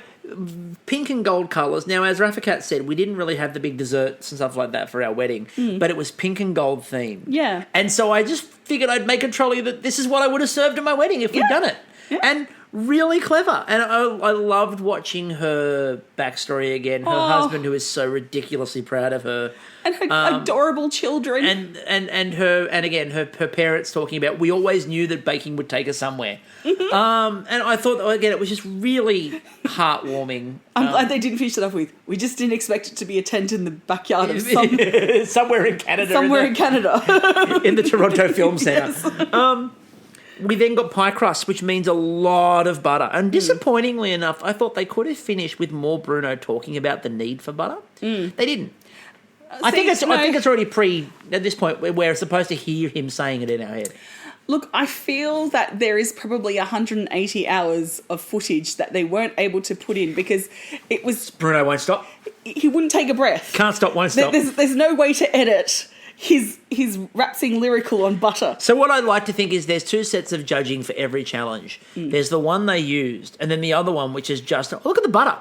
pink and gold colours. Now, as Rafakat said, we didn't really have the big desserts and stuff like that for our wedding, but it was pink and gold themed. Yeah. And so I just figured I'd make a trolley that this is what I would have served at my wedding if we'd done it. Yeah. And really clever. And I loved watching her backstory again. Her husband, who is so ridiculously proud of her. And her adorable children. And her parents talking about, we always knew that baking would take us somewhere. And I thought, again, it was just really heartwarming. I'm glad they didn't finish it off with, we just didn't expect it to be a tent in the backyard of somewhere in Canada. In the Toronto Film Centre. Yes. We then got pie crust, which means a lot of butter. And disappointingly enough, I thought they could have finished with more Bruno talking about the need for butter. They didn't. I think it's already at this point, we're supposed to hear him saying it in our head. Look, I feel that there is probably 180 hours of footage that they weren't able to put in because it was... Bruno won't stop. He wouldn't take a breath. Can't stop, won't stop. There's no way to edit his waxing lyrical on butter. So what I'd like to think is there's two sets of judging for every challenge. There's the one they used, and then the other one, which is just, look at the butter.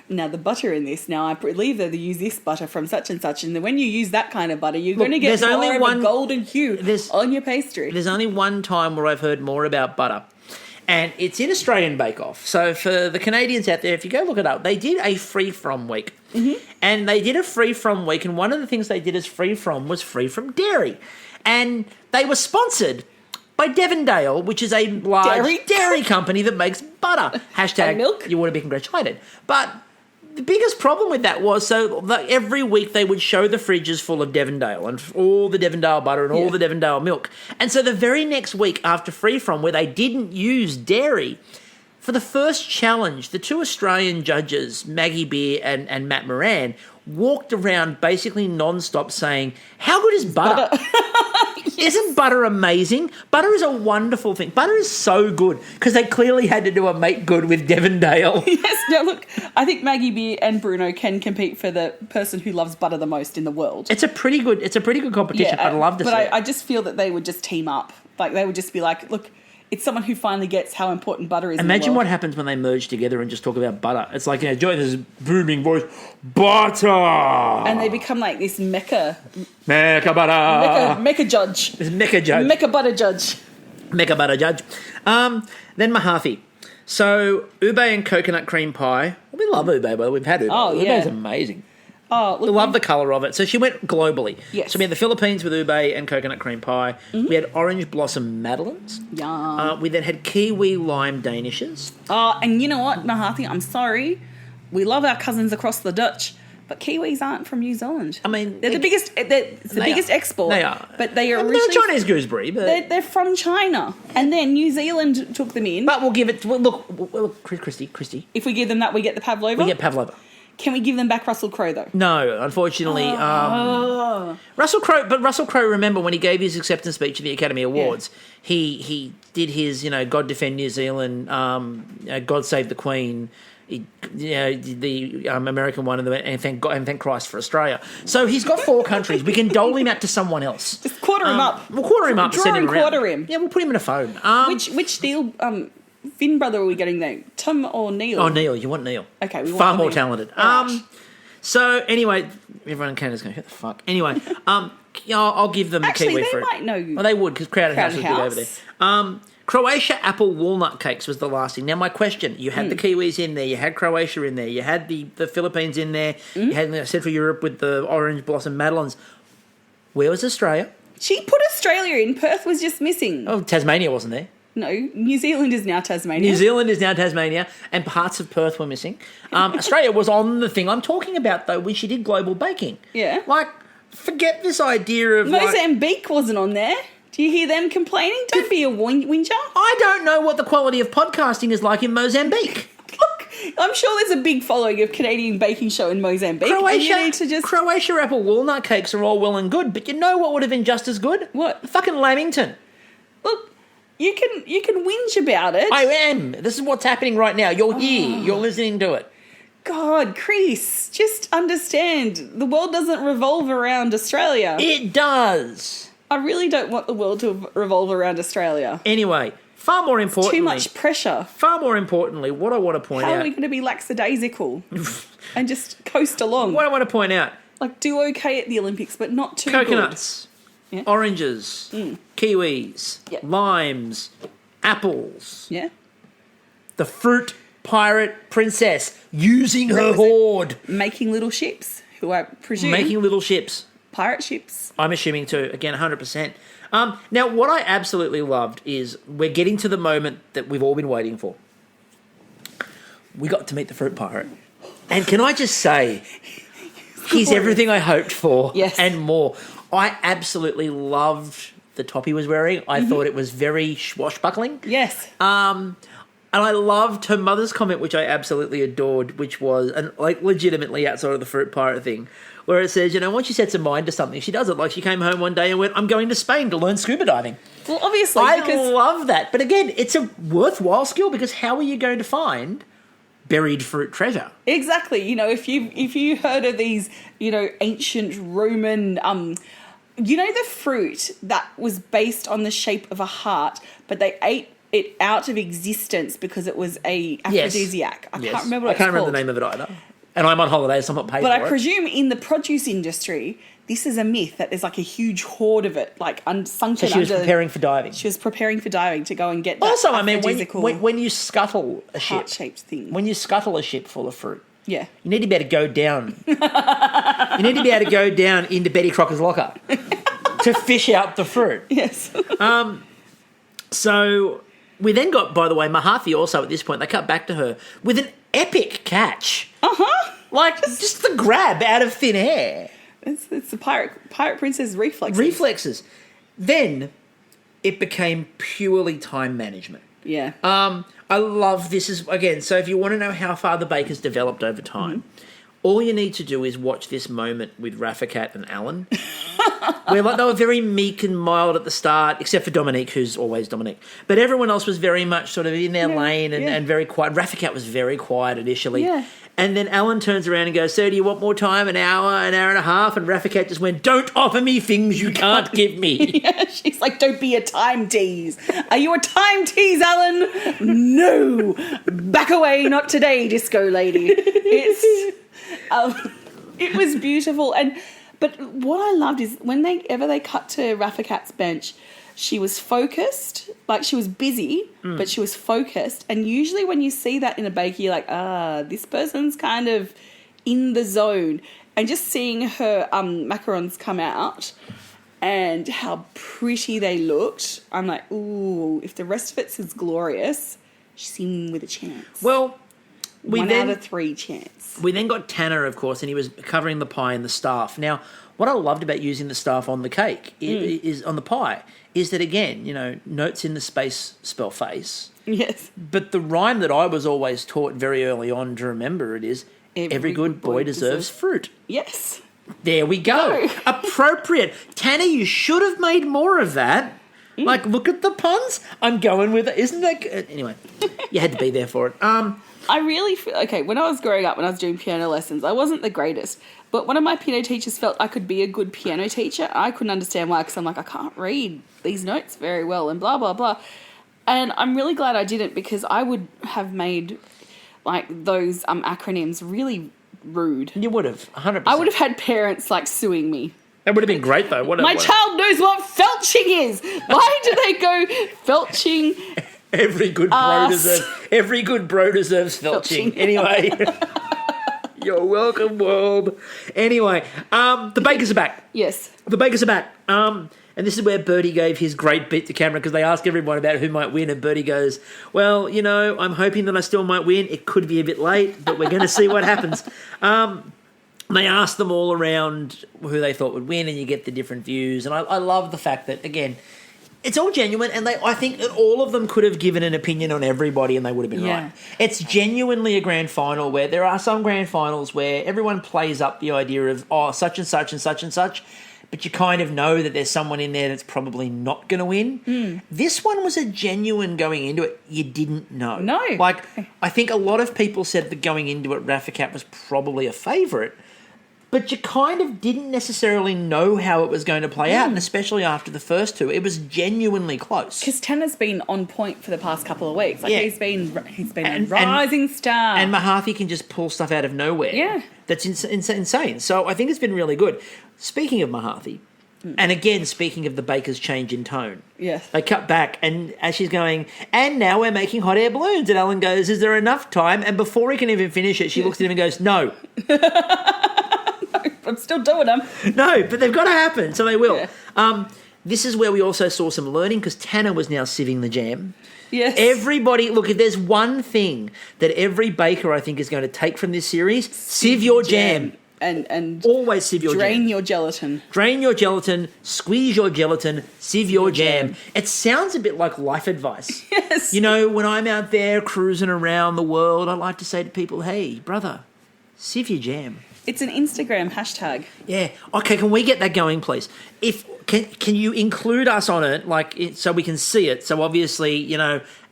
Now, the butter in this, I believe that they use this butter from such and such, and then when you use that kind of butter, you're going to get more of a golden hue on your pastry. There's only one time where I've heard more about butter, and it's in Australian Bake Off. So for the Canadians out there, if you go look it up, they did a free-from week. And they did a free-from week, and one of the things they did as free-from was free from dairy. And they were sponsored by Devondale, which is a large dairy company that makes butter. And milk. You want to be congratulated. But the biggest problem with that was, every week they would show the fridges full of Devondale and all the Devondale butter and all the Devondale milk. And so the very next week after Free From, where they didn't use dairy, for the first challenge, the two Australian judges, Maggie Beer and Matt Moran, walked around basically non-stop saying, how good is butter? Isn't butter amazing? Butter is a wonderful thing. Butter is so good because they clearly had to do a make good with Devondale. Yes. Now, look, I think Maggie Beer and Bruno can compete for the person who loves butter the most in the world. It's a pretty good competition. I'd love to see it. But I just feel that they would just team up. They would just be like, look, it's someone who finally gets how important butter is. Imagine what happens when they merge together and just talk about butter. It's like, Joy, this booming voice, butter! And they become like this Mecca butter! Mecca judge. This Mecca judge. Mecca butter judge. Mecca butter judge. Then Mahathi. So, ube and coconut cream pie. We love ube, but we've had ube. Ube's amazing. Oh, look, we love the colour of it. So she went globally. Yes. So we had the Philippines with ube and coconut cream pie. We had orange blossom madeleines. Yum. We then had kiwi lime danishes. And you know what, Mahathi, I'm sorry. We love our cousins across the Dutch, But Kiwis aren't from New Zealand. I mean, they're the biggest. It's the biggest export. They are, but they are they're originally Chinese gooseberry. But they're from China, and then New Zealand took them in. But we'll give it. Look, Kristie. If we give them that, we get the pavlova. We get pavlova. Can we give them back Russell Crowe though? No, unfortunately. Russell Crowe. Remember when he gave his acceptance speech at the Academy Awards? Yeah. He did his, God defend New Zealand, God save the Queen. The American one and thank God and thank Christ for Australia. So he's got 4 countries. We can dole him out to someone else. Just quarter him up. We'll quarter him up. Draw Send him and around. Quarter him. Yeah, we'll put him in a phone. Which Neil Finn brother are we getting there? Tom or Neil? Oh, Neil. You want Neil? Okay, we want far more Neil. talented. Right. So anyway, everyone in Canada's going, who the fuck? Anyway, I'll give them Actually, the kiwi they fruit. might know. Well, they would because Crowded House was big over there. Croatia apple walnut cakes was the last thing. Now, my question, you had the Kiwis in there, you had Croatia in there, you had the Philippines in there, you had Central Europe with the orange blossom madeleines. Where was Australia? She put Australia in. Perth was just missing. Oh, Tasmania wasn't there. No, New Zealand is now Tasmania. New Zealand is now Tasmania, and parts of Perth were missing. Australia was on the thing I'm talking about, though, when she did global baking. Yeah. Like, forget this idea of Mozambique wasn't on there. Do you hear them complaining? Don't be a whinger. I don't know what the quality of podcasting is like in Mozambique. Look, I'm sure there's a big following of Canadian baking show in Mozambique. Croatia apple walnut cakes are all well and good, but you know what would have been just as good? What? Fucking Lamington. Look, you can whinge about it. I am. This is what's happening right now. You're here. You're listening to it. God, Chris, just understand. The world doesn't revolve around Australia. It does. I really don't want the world to revolve around Australia. Anyway, far more importantly... Too much pressure. Far more importantly, what I want to point out... How are we going to be lackadaisical and just coast along? What I want to point out... Like, do okay at the Olympics, but not too coconuts, good. Yeah. Oranges, kiwis, Yep. limes, apples. Yeah. The fruit pirate princess using her hoard. Making little ships, who I presume... Making little ships. Pirate ships. I'm assuming too. Again, 100%. Now, what I absolutely loved is we're getting to the moment that we've all been waiting for. We got to meet the fruit pirate. And can I just say, he's everything I hoped for and more. I absolutely loved the top he was wearing. I thought it was very swashbuckling. Yes. And I loved her mother's comment, which I absolutely adored, which was, and like legitimately outside of the fruit pirate thing, where it says, once she sets her mind to something, she does it. Like she came home one day and went, I'm going to Spain to learn scuba diving. Well, obviously. I love that. But again, it's a worthwhile skill because how are you going to find buried fruit treasure? Exactly. If you heard of these, ancient Roman, the fruit that was based on the shape of a heart, but they ate it out of existence because it was a aphrodisiac. I can't remember what it's called. I can't remember the name of it either. And I'm on holiday, so I'm not paid but for I it. But I presume in the produce industry, this is a myth that there's like a huge hoard of it, like sunken. So she was preparing for diving. She was preparing for diving to go and get that. Also, I mean, when you scuttle a ship, heart-shaped thing. When you scuttle a ship full of fruit, you need to be able to go down. You need to be able to go down into Betty Crocker's locker to fish out the fruit. Yes. So we then got, by the way, Mahathi also at this point, they cut back to her with an epic catch. Like, just the grab out of thin air. It's the pirate princess reflexes. Then it became purely time management. Yeah. I love this again, so if you want to know how far the baker's developed over time, all you need to do is watch this moment with Rafficat and Alan. Where they were very meek and mild at the start, except for Dominique, who's always Dominique. But everyone else was very much sort of in their lane and very quiet. Rafficat was very quiet initially. Yeah. And then Alan turns around and goes, so do you want more time? An hour and a half? And Rafficat just went, don't offer me things you can't give me. Yeah, she's like, don't be a time tease. Are you a time tease, Alan? No. Back away, not today, disco lady. It was beautiful. But what I loved is whenever they cut to Rafficat's bench, she was focused, like she was busy, but she was focused. And usually when you see that in a baker, you're like, this person's kind of in the zone. And just seeing her macarons come out and how pretty they looked, I'm like, ooh, if the rest of it's as glorious, she's in with a chance. Well, One out of 3 chance. We then got Tanner, of course, and he was covering the pie and the staff. Now, what I loved about using the staff on the cake is on the pie is that, again, notes in the space spell face. Yes. But the rhyme that I was always taught very early on to remember it is, every good boy deserves fruit. Yes. There we go. Appropriate. Tanner, you should have made more of that. Like, look at the puns. I'm going with it. Isn't that good? Anyway, you had to be there for it. I really feel, when I was growing up, when I was doing piano lessons, I wasn't the greatest. But one of my piano teachers felt I could be a good piano teacher. I couldn't understand why, because I'm like, I can't read these notes very well and blah, blah, blah. And I'm really glad I didn't, because I would have made, those acronyms really rude. You would have, 100%. I would have had parents, suing me. That would have been great, though. My child knows what felching is. Why do they go felching? Every good bro deserves felching. Anyway, you're welcome, world. Anyway, the bakers are back. Yes, the bakers are back. And this is where Bertie gave his great bit to camera, because they asked everyone about who might win, and Bertie goes, "Well, I'm hoping that I still might win. It could be a bit late, but we're going to see what happens." They asked them all around who they thought would win, and you get the different views. And I love the fact that, again, it's all genuine, and I think that all of them could have given an opinion on everybody and they would have been right. It's genuinely a grand final, where there are some grand finals where everyone plays up the idea of, such and such and such and such, but you kind of know that there's someone in there that's probably not going to win. This one was a genuine going into it. You didn't know. No. I think a lot of people said that going into it, Rafficat was probably a favourite, but you kind of didn't necessarily know how it was going to play out, and especially after the first two, it was genuinely close. Because Tanner's been on point for the past couple of weeks. He's been a rising star. And Mahathi can just pull stuff out of nowhere. Yeah. That's insane. So I think it's been really good. Speaking of Mahathi, and again, speaking of the baker's change in tone. Yes. They cut back, and as she's going, and now we're making hot air balloons. And Alan goes, is there enough time? And before he can even finish it, she looks at him and goes, no. I'm still doing them. No, but they've got to happen, so they will. Yeah. This is where we also saw some learning, because Tanner was now sieving the jam. Yes. Everybody, look, if there's one thing that every baker, I think, is going to take from this series, sieve your jam. And always sieve your jam. Drain your gelatin. Drain your gelatin, squeeze your gelatin, sieve your jam. It sounds a bit like life advice. Yes. When I'm out there cruising around the world, I like to say to people, hey, brother, sieve your jam. It's an Instagram hashtag. Yeah. Okay, can we get that going, please? Can you include us on it, so we can see it? So obviously,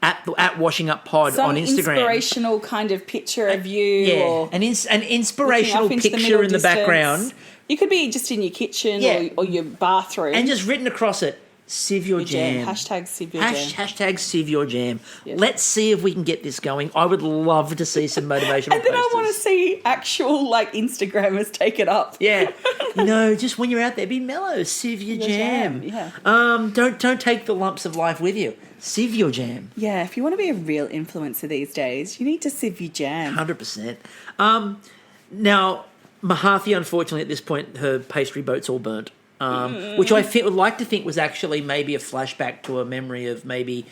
at Washing Up Pod on Instagram. Some inspirational kind of picture of you. Or an inspirational picture in the background. You could be just in your kitchen or your bathroom. And just written across it, sieve your jam. Hashtag sieve your jam. Hashtag sieve your jam. Yes. Let's see if we can get this going. I would love to see some motivational And then posters. I want to see actual Instagrammers take it up. Yeah. Just when you're out there, be mellow. Sieve your jam. Yeah. Don't take the lumps of life with you. Sieve your jam. Yeah, if you want to be a real influencer these days, you need to sieve your jam. 100%. Now, Mahathi, unfortunately, at this point, her pastry boat's all burnt. Which I would like to think was actually maybe a flashback to a memory of maybe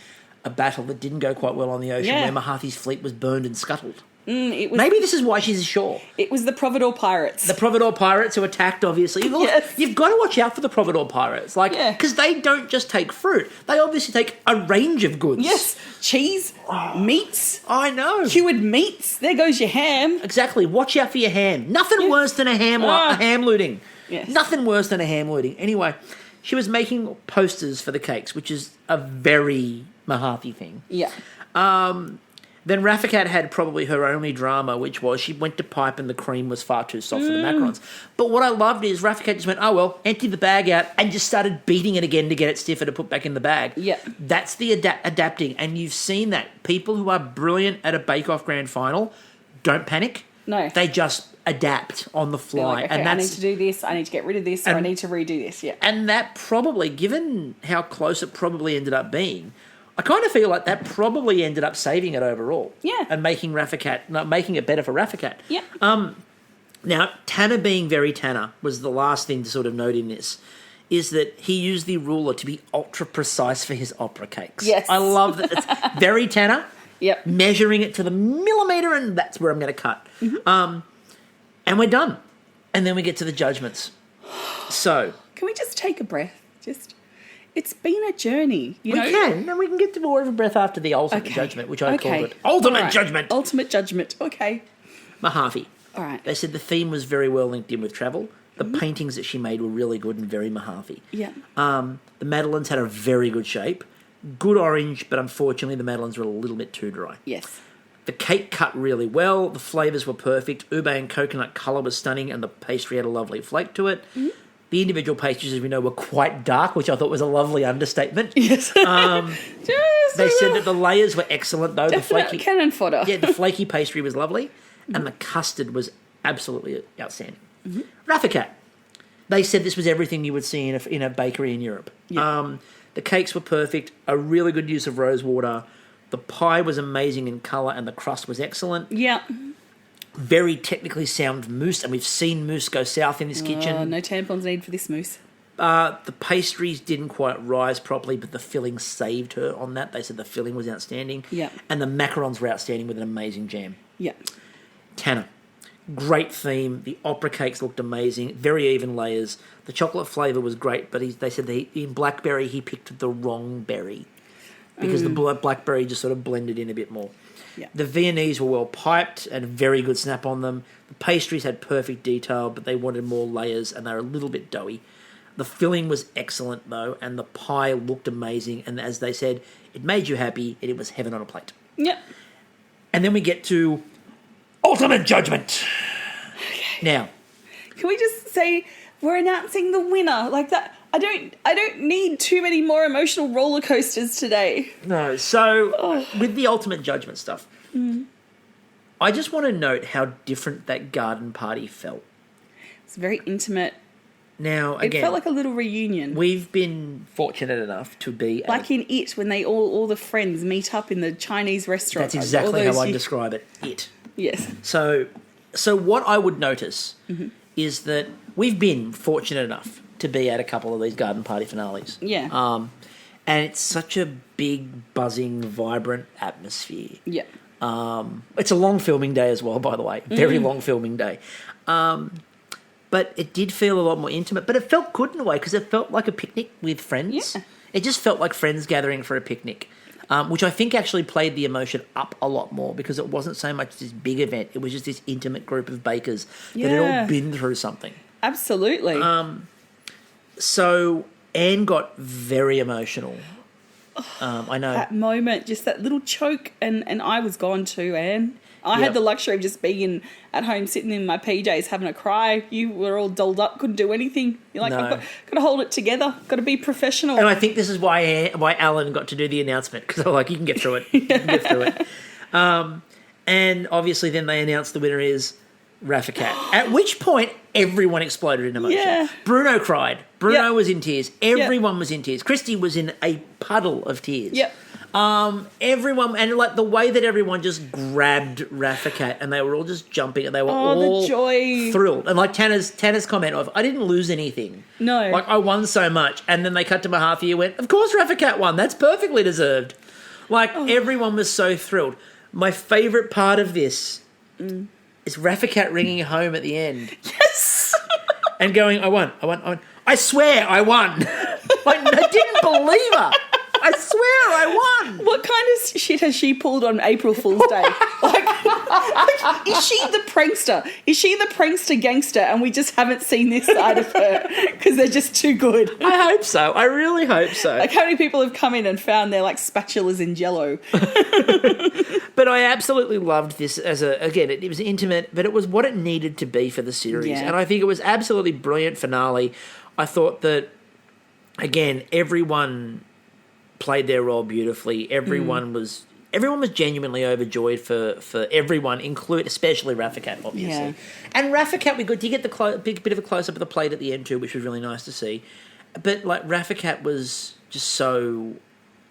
a battle that didn't go quite well on the ocean, where Mahathi's fleet was burned and scuttled. Maybe this is why she's ashore. It was the Providore Pirates. The Providore Pirates who attacked, obviously. Yes. You've got to watch out for the Providore Pirates. Because they don't just take fruit. They obviously take a range of goods. Yes. Cheese, meats. I know. Cured meats. There goes your ham. Exactly. Watch out for your ham. Nothing worse than a ham looting. Yes. Nothing worse than a ham looting. Anyway, she was making posters for the cakes, which is a very Mahathi thing. Yeah. Then Rafficat had probably her only drama, which was she went to pipe and the cream was far too soft for the macarons. But what I loved is Rafficat just went, empty the bag out, and just started beating it again to get it stiffer to put back in the bag. Yeah. That's the adapting, and you've seen that. People who are brilliant at a bake-off grand final don't panic. No. They just adapt on the fly. And I need to do this, I need to get rid of this, or I need to redo this, And that probably, given how close it probably ended up being, I kind of feel like that probably ended up saving it overall. Yeah. And making it better for Rafficat. Yeah. Now, Tanner being very Tanner was the last thing to sort of note in this, is that he used the ruler to be ultra precise for his opera cakes. Yes. I love that. It's very Tanner. Yep. measuring it to the millimetre, and that's where I'm going to cut. And we're done. And then we get to the judgments. So... Can we just take a breath? It's been a journey, you know? We can, and we can get to more of a breath after the ultimate judgment, which I called it. Ultimate judgment! Ultimate judgment, okay. Mojave. All right. They said the theme was very well linked in with travel. The paintings that she made were really good and very Mojave. Yeah. The Madeleines had a very good shape. Good orange, but unfortunately the Madeleines were a little bit too dry. Yes. The cake cut really well. The flavours were perfect. Ube and coconut colour was stunning, and the pastry had a lovely flake to it. The individual pastries, as we know, were quite dark, which I thought was a lovely understatement. Yes. They said that the layers were excellent, though. Definite cannon fodder. Yeah, the flaky pastry was lovely, and the custard was absolutely outstanding. Rafficat. They said this was everything you would see in a bakery in Europe. Yeah. The cakes were perfect, a really good use of rose water. The pie was amazing in colour, and the crust was excellent. Yeah. Very technically sound mousse, and we've seen mousse go south in this kitchen. No tampons needed for this mousse. The pastries didn't quite rise properly, but the filling saved her on that. They said the filling was outstanding. Yeah. And the macarons were outstanding with an amazing jam. Yeah. Tanner. Great theme. The opera cakes looked amazing. Very even layers. The chocolate flavour was great, but they said in blackberry he picked the wrong berry because the blackberry just sort of blended in a bit more. Yeah. The Viennese were well piped and a very good snap on them. The pastries had perfect detail, but they wanted more layers and they were a little bit doughy. The filling was excellent, though, and the pie looked amazing. And as they said, it made you happy and it was heaven on a plate. Yep. And then we get to ultimate judgment. Okay. Now, can we just say we're announcing the winner like that? I don't need too many more emotional roller coasters today. no, so with the ultimate judgment stuff, I just want to note how different that garden party felt. It's very intimate. Now, It again, felt like a little reunion. we've been fortunate enough to be Like in It, when they all the friends meet up in the Chinese restaurant. that's exactly how I describe it. It. Yes. So what I would notice is that we've been fortunate enough to be at a couple of these garden party finales. Yeah. And it's such a big, buzzing, vibrant atmosphere. Yeah. It's a long filming day as well, by the way. Very long filming day. But it did feel a lot more intimate. But it felt good in a way because it felt like a picnic with friends. Yeah. It just felt like friends gathering for a picnic, which I think actually played the emotion up a lot more because it wasn't so much this big event. It was just this intimate group of bakers that had all been through something. Absolutely. So Anne got very emotional. I know. That moment, just that little choke, and I was gone too, Anne. I had the luxury of just being at home, sitting in my PJs, having a cry. You were all dolled up, couldn't do anything. You're like, No. I've got to hold it together. Got to be professional. And I think this is why Alan got to do the announcement because I'm like, you can get through it. You can get through it. And obviously then they announced the winner is Rafficat. At which point everyone exploded in emotion. Yeah. Bruno cried. Bruno Yep. was in tears. Everyone was in tears. Kristie was in a puddle of tears. Yep. Everyone, and like the way that everyone just grabbed Rafficat and they were all just jumping and they were Oh, the all joy. thrilled. And like Tanner's comment of, I didn't lose anything. No. Like I won so much. And then they cut to Mahathi and went, of course Rafficat won. That's perfectly deserved. Like everyone was so thrilled. My favourite part of this is Rafficat ringing home at the end. Yes. And going, I won. I swear I won. Like, I didn't believe her. I swear I won. What kind of shit has she pulled on April Fool's Day? like, is she the prankster? Is she the prankster gangster and we just haven't seen this side of her because they're just too good? I hope so. I really hope so. Like how many people have come in and found their like spatulas in Jell-O? But I absolutely loved this again, it was intimate, but it was what it needed to be for the series. Yeah. And I think it was absolutely brilliant finale. I thought that, again, everyone played their role beautifully. Everyone was genuinely overjoyed for everyone, especially Rafficat, obviously. Yeah. And Rafficat, we did get the big bit of a close up of the plate at the end too, which was really nice to see. But like Rafficat was just so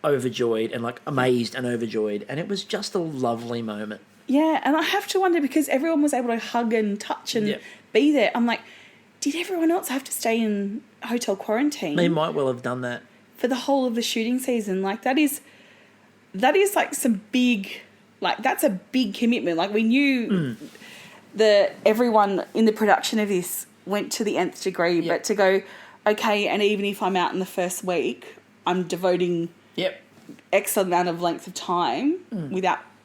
overjoyed and like amazed and overjoyed, and it was just a lovely moment. Yeah, and I have to wonder because everyone was able to hug and touch and be there. I'm like, did everyone else have to stay in hotel quarantine? They might well have done that for the whole of the shooting season. Like that is like some big Like, that's a big commitment. Like, we knew that everyone in the production of this went to the nth degree, but to go, okay, and even if I'm out in the first week, I'm devoting X amount of length of time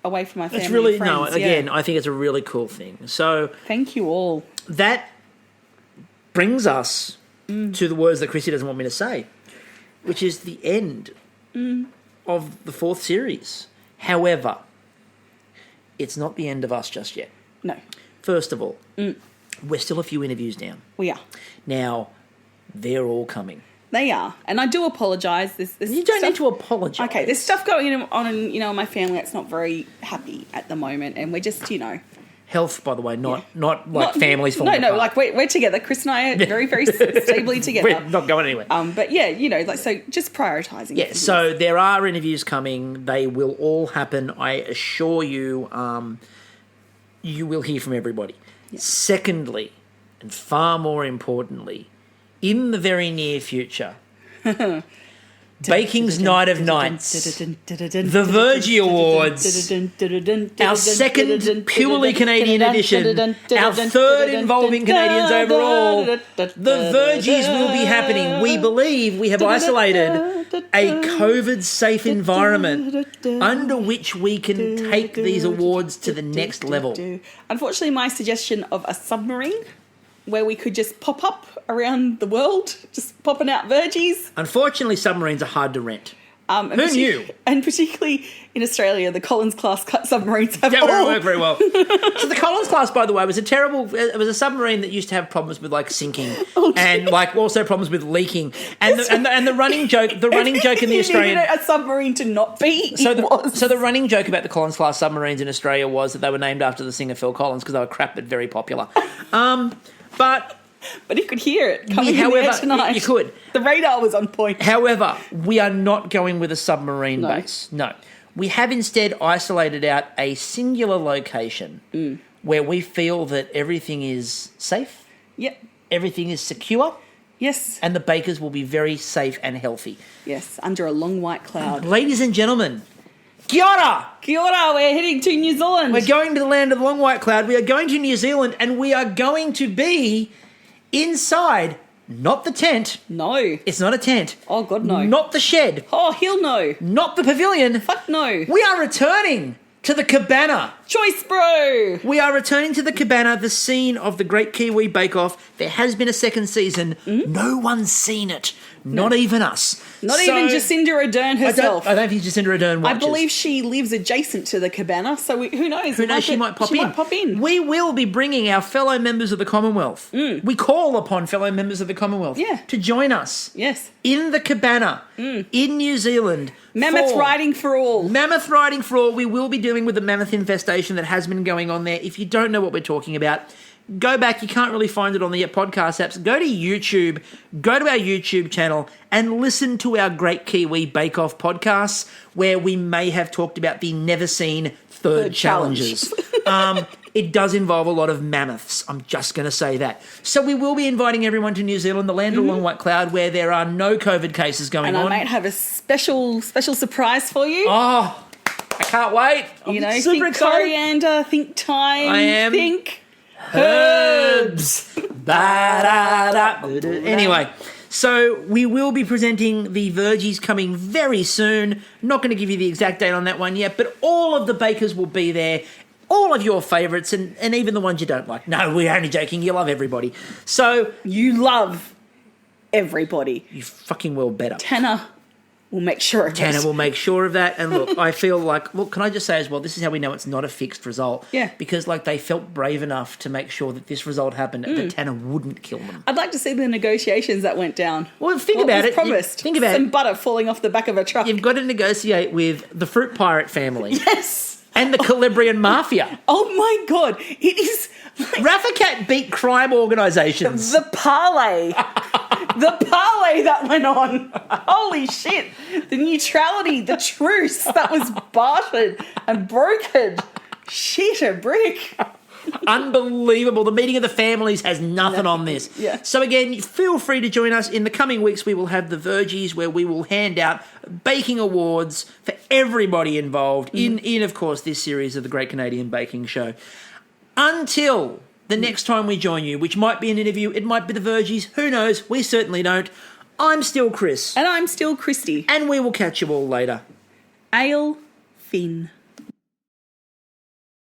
away from my family. It's really, and friends. again, I think it's a really cool thing. So thank you all. That brings us to the words that Kristie doesn't want me to say, which is the end of the 4th series. However, it's not the end of us just yet. No. First of all, we're still a few interviews down. We are. Now, they're all coming. They are. And I do apologise. You don't need to apologise. Okay, there's stuff going on in my family that's not very happy at the moment, and we're just, Health, by the way, not families falling apart. No, like we're together. Chris and I are very, very stably together. We're not going anywhere. But so just prioritising. Yeah, so there are interviews coming. They will all happen. I assure you, you will hear from everybody. Yeah. Secondly, and far more importantly, in the very near future, Baking's Night of Nights, the Virgie Awards, our second purely Canadian edition, our third involving Canadians overall. The Virgies will be happening. We believe we have isolated a COVID-safe environment under which we can take these awards to the next level. Unfortunately, my suggestion of a submarine where we could just pop up around the world, just popping out Virgies. Unfortunately, submarines are hard to rent. Who knew? And particularly in Australia, the Collins-class submarines have work very well. So the Collins-class, by the way, was it was a submarine that used to have problems with, sinking and, also problems with leaking. And the running joke in the Australian... a submarine to not be, So the running joke about the Collins-class submarines in Australia was that they were named after the singer Phil Collins because they were crap but very popular. But you could hear it coming in the air tonight. You could. The radar was on point. However, we are not going with a submarine base. No. We have instead isolated out a singular location where we feel that everything is safe. Yep. Everything is secure. Yes. And the bakers will be very safe and healthy. Yes, under a long white cloud. Ladies and gentlemen, kia ora! Kia ora, we're heading to New Zealand. We're going to the land of the long white cloud. We are going to New Zealand, and we are going to be inside, not the tent. No. It's not a tent. Oh, God, no. Not the shed. Oh, hell no. Not the pavilion. Fuck no. We are returning to the cabana. Choice, bro. We are returning to the cabana, the scene of the Great Kiwi Bake Off. There has been a second season. No one's seen it. Not even us. Not even Jacinda Ardern herself. I don't think Jacinda Ardern watches. I believe she lives adjacent to the cabana, so who knows? Who knows, she might pop in. We will be bringing our fellow members of the Commonwealth. We call upon fellow members of the Commonwealth to join us. Yes. In the cabana, in New Zealand. Mammoth riding for all. Mammoth riding for all. We will be dealing with the mammoth infestation that has been going on there. If you don't know what we're talking about, go back. You can't really find it on the podcast apps. Go to YouTube. Go to our YouTube channel and listen to our Great Kiwi Bake Off podcasts where we may have talked about the never-seen third challenges. It does involve a lot of mammoths. I'm just going to say that. So we will be inviting everyone to New Zealand, the land of the long white cloud, where there are no COVID cases going on. And I might have a special surprise for you. Oh, I can't wait. I'm super think excited. Coriander, think thyme. I am. Think herbs. Anyway, so we will be presenting the Virgies coming very soon. Not going to give you the exact date on that one yet, but all of the bakers will be there. All of your favourites and even the ones you don't like. No, we're only joking. You love everybody. So you love everybody. You fucking well better. Tanner will make sure of Tanner will make sure of that. And look, I feel like, can I just say as well, this is how we know it's not a fixed result. Yeah. Because they felt brave enough to make sure that this result happened and that Tanner wouldn't kill them. I'd like to see the negotiations that went down. Well, think about it. Promised. Think about some butter falling off the back of a truck. You've got to negotiate with the Fruit Pirate family. Yes. And the Calabrian Mafia. Oh my God. It is Raffacat beat crime organisations. The parlay. The parlay that went on. Holy shit. The neutrality, the truce that was bartered and brokered. Shit, a brick. Unbelievable. The meeting of the families has nothing on this. Yeah. So again, feel free to join us. In the coming weeks, we will have the Virgies where we will hand out baking awards for everybody involved in, of course, this series of the Great Canadian Baking Show. Until the next time we join you, which might be an interview, it might be the Virgies, who knows? We certainly don't. I'm still Chris. And I'm still Kristie. And we will catch you all later. Ale Fin.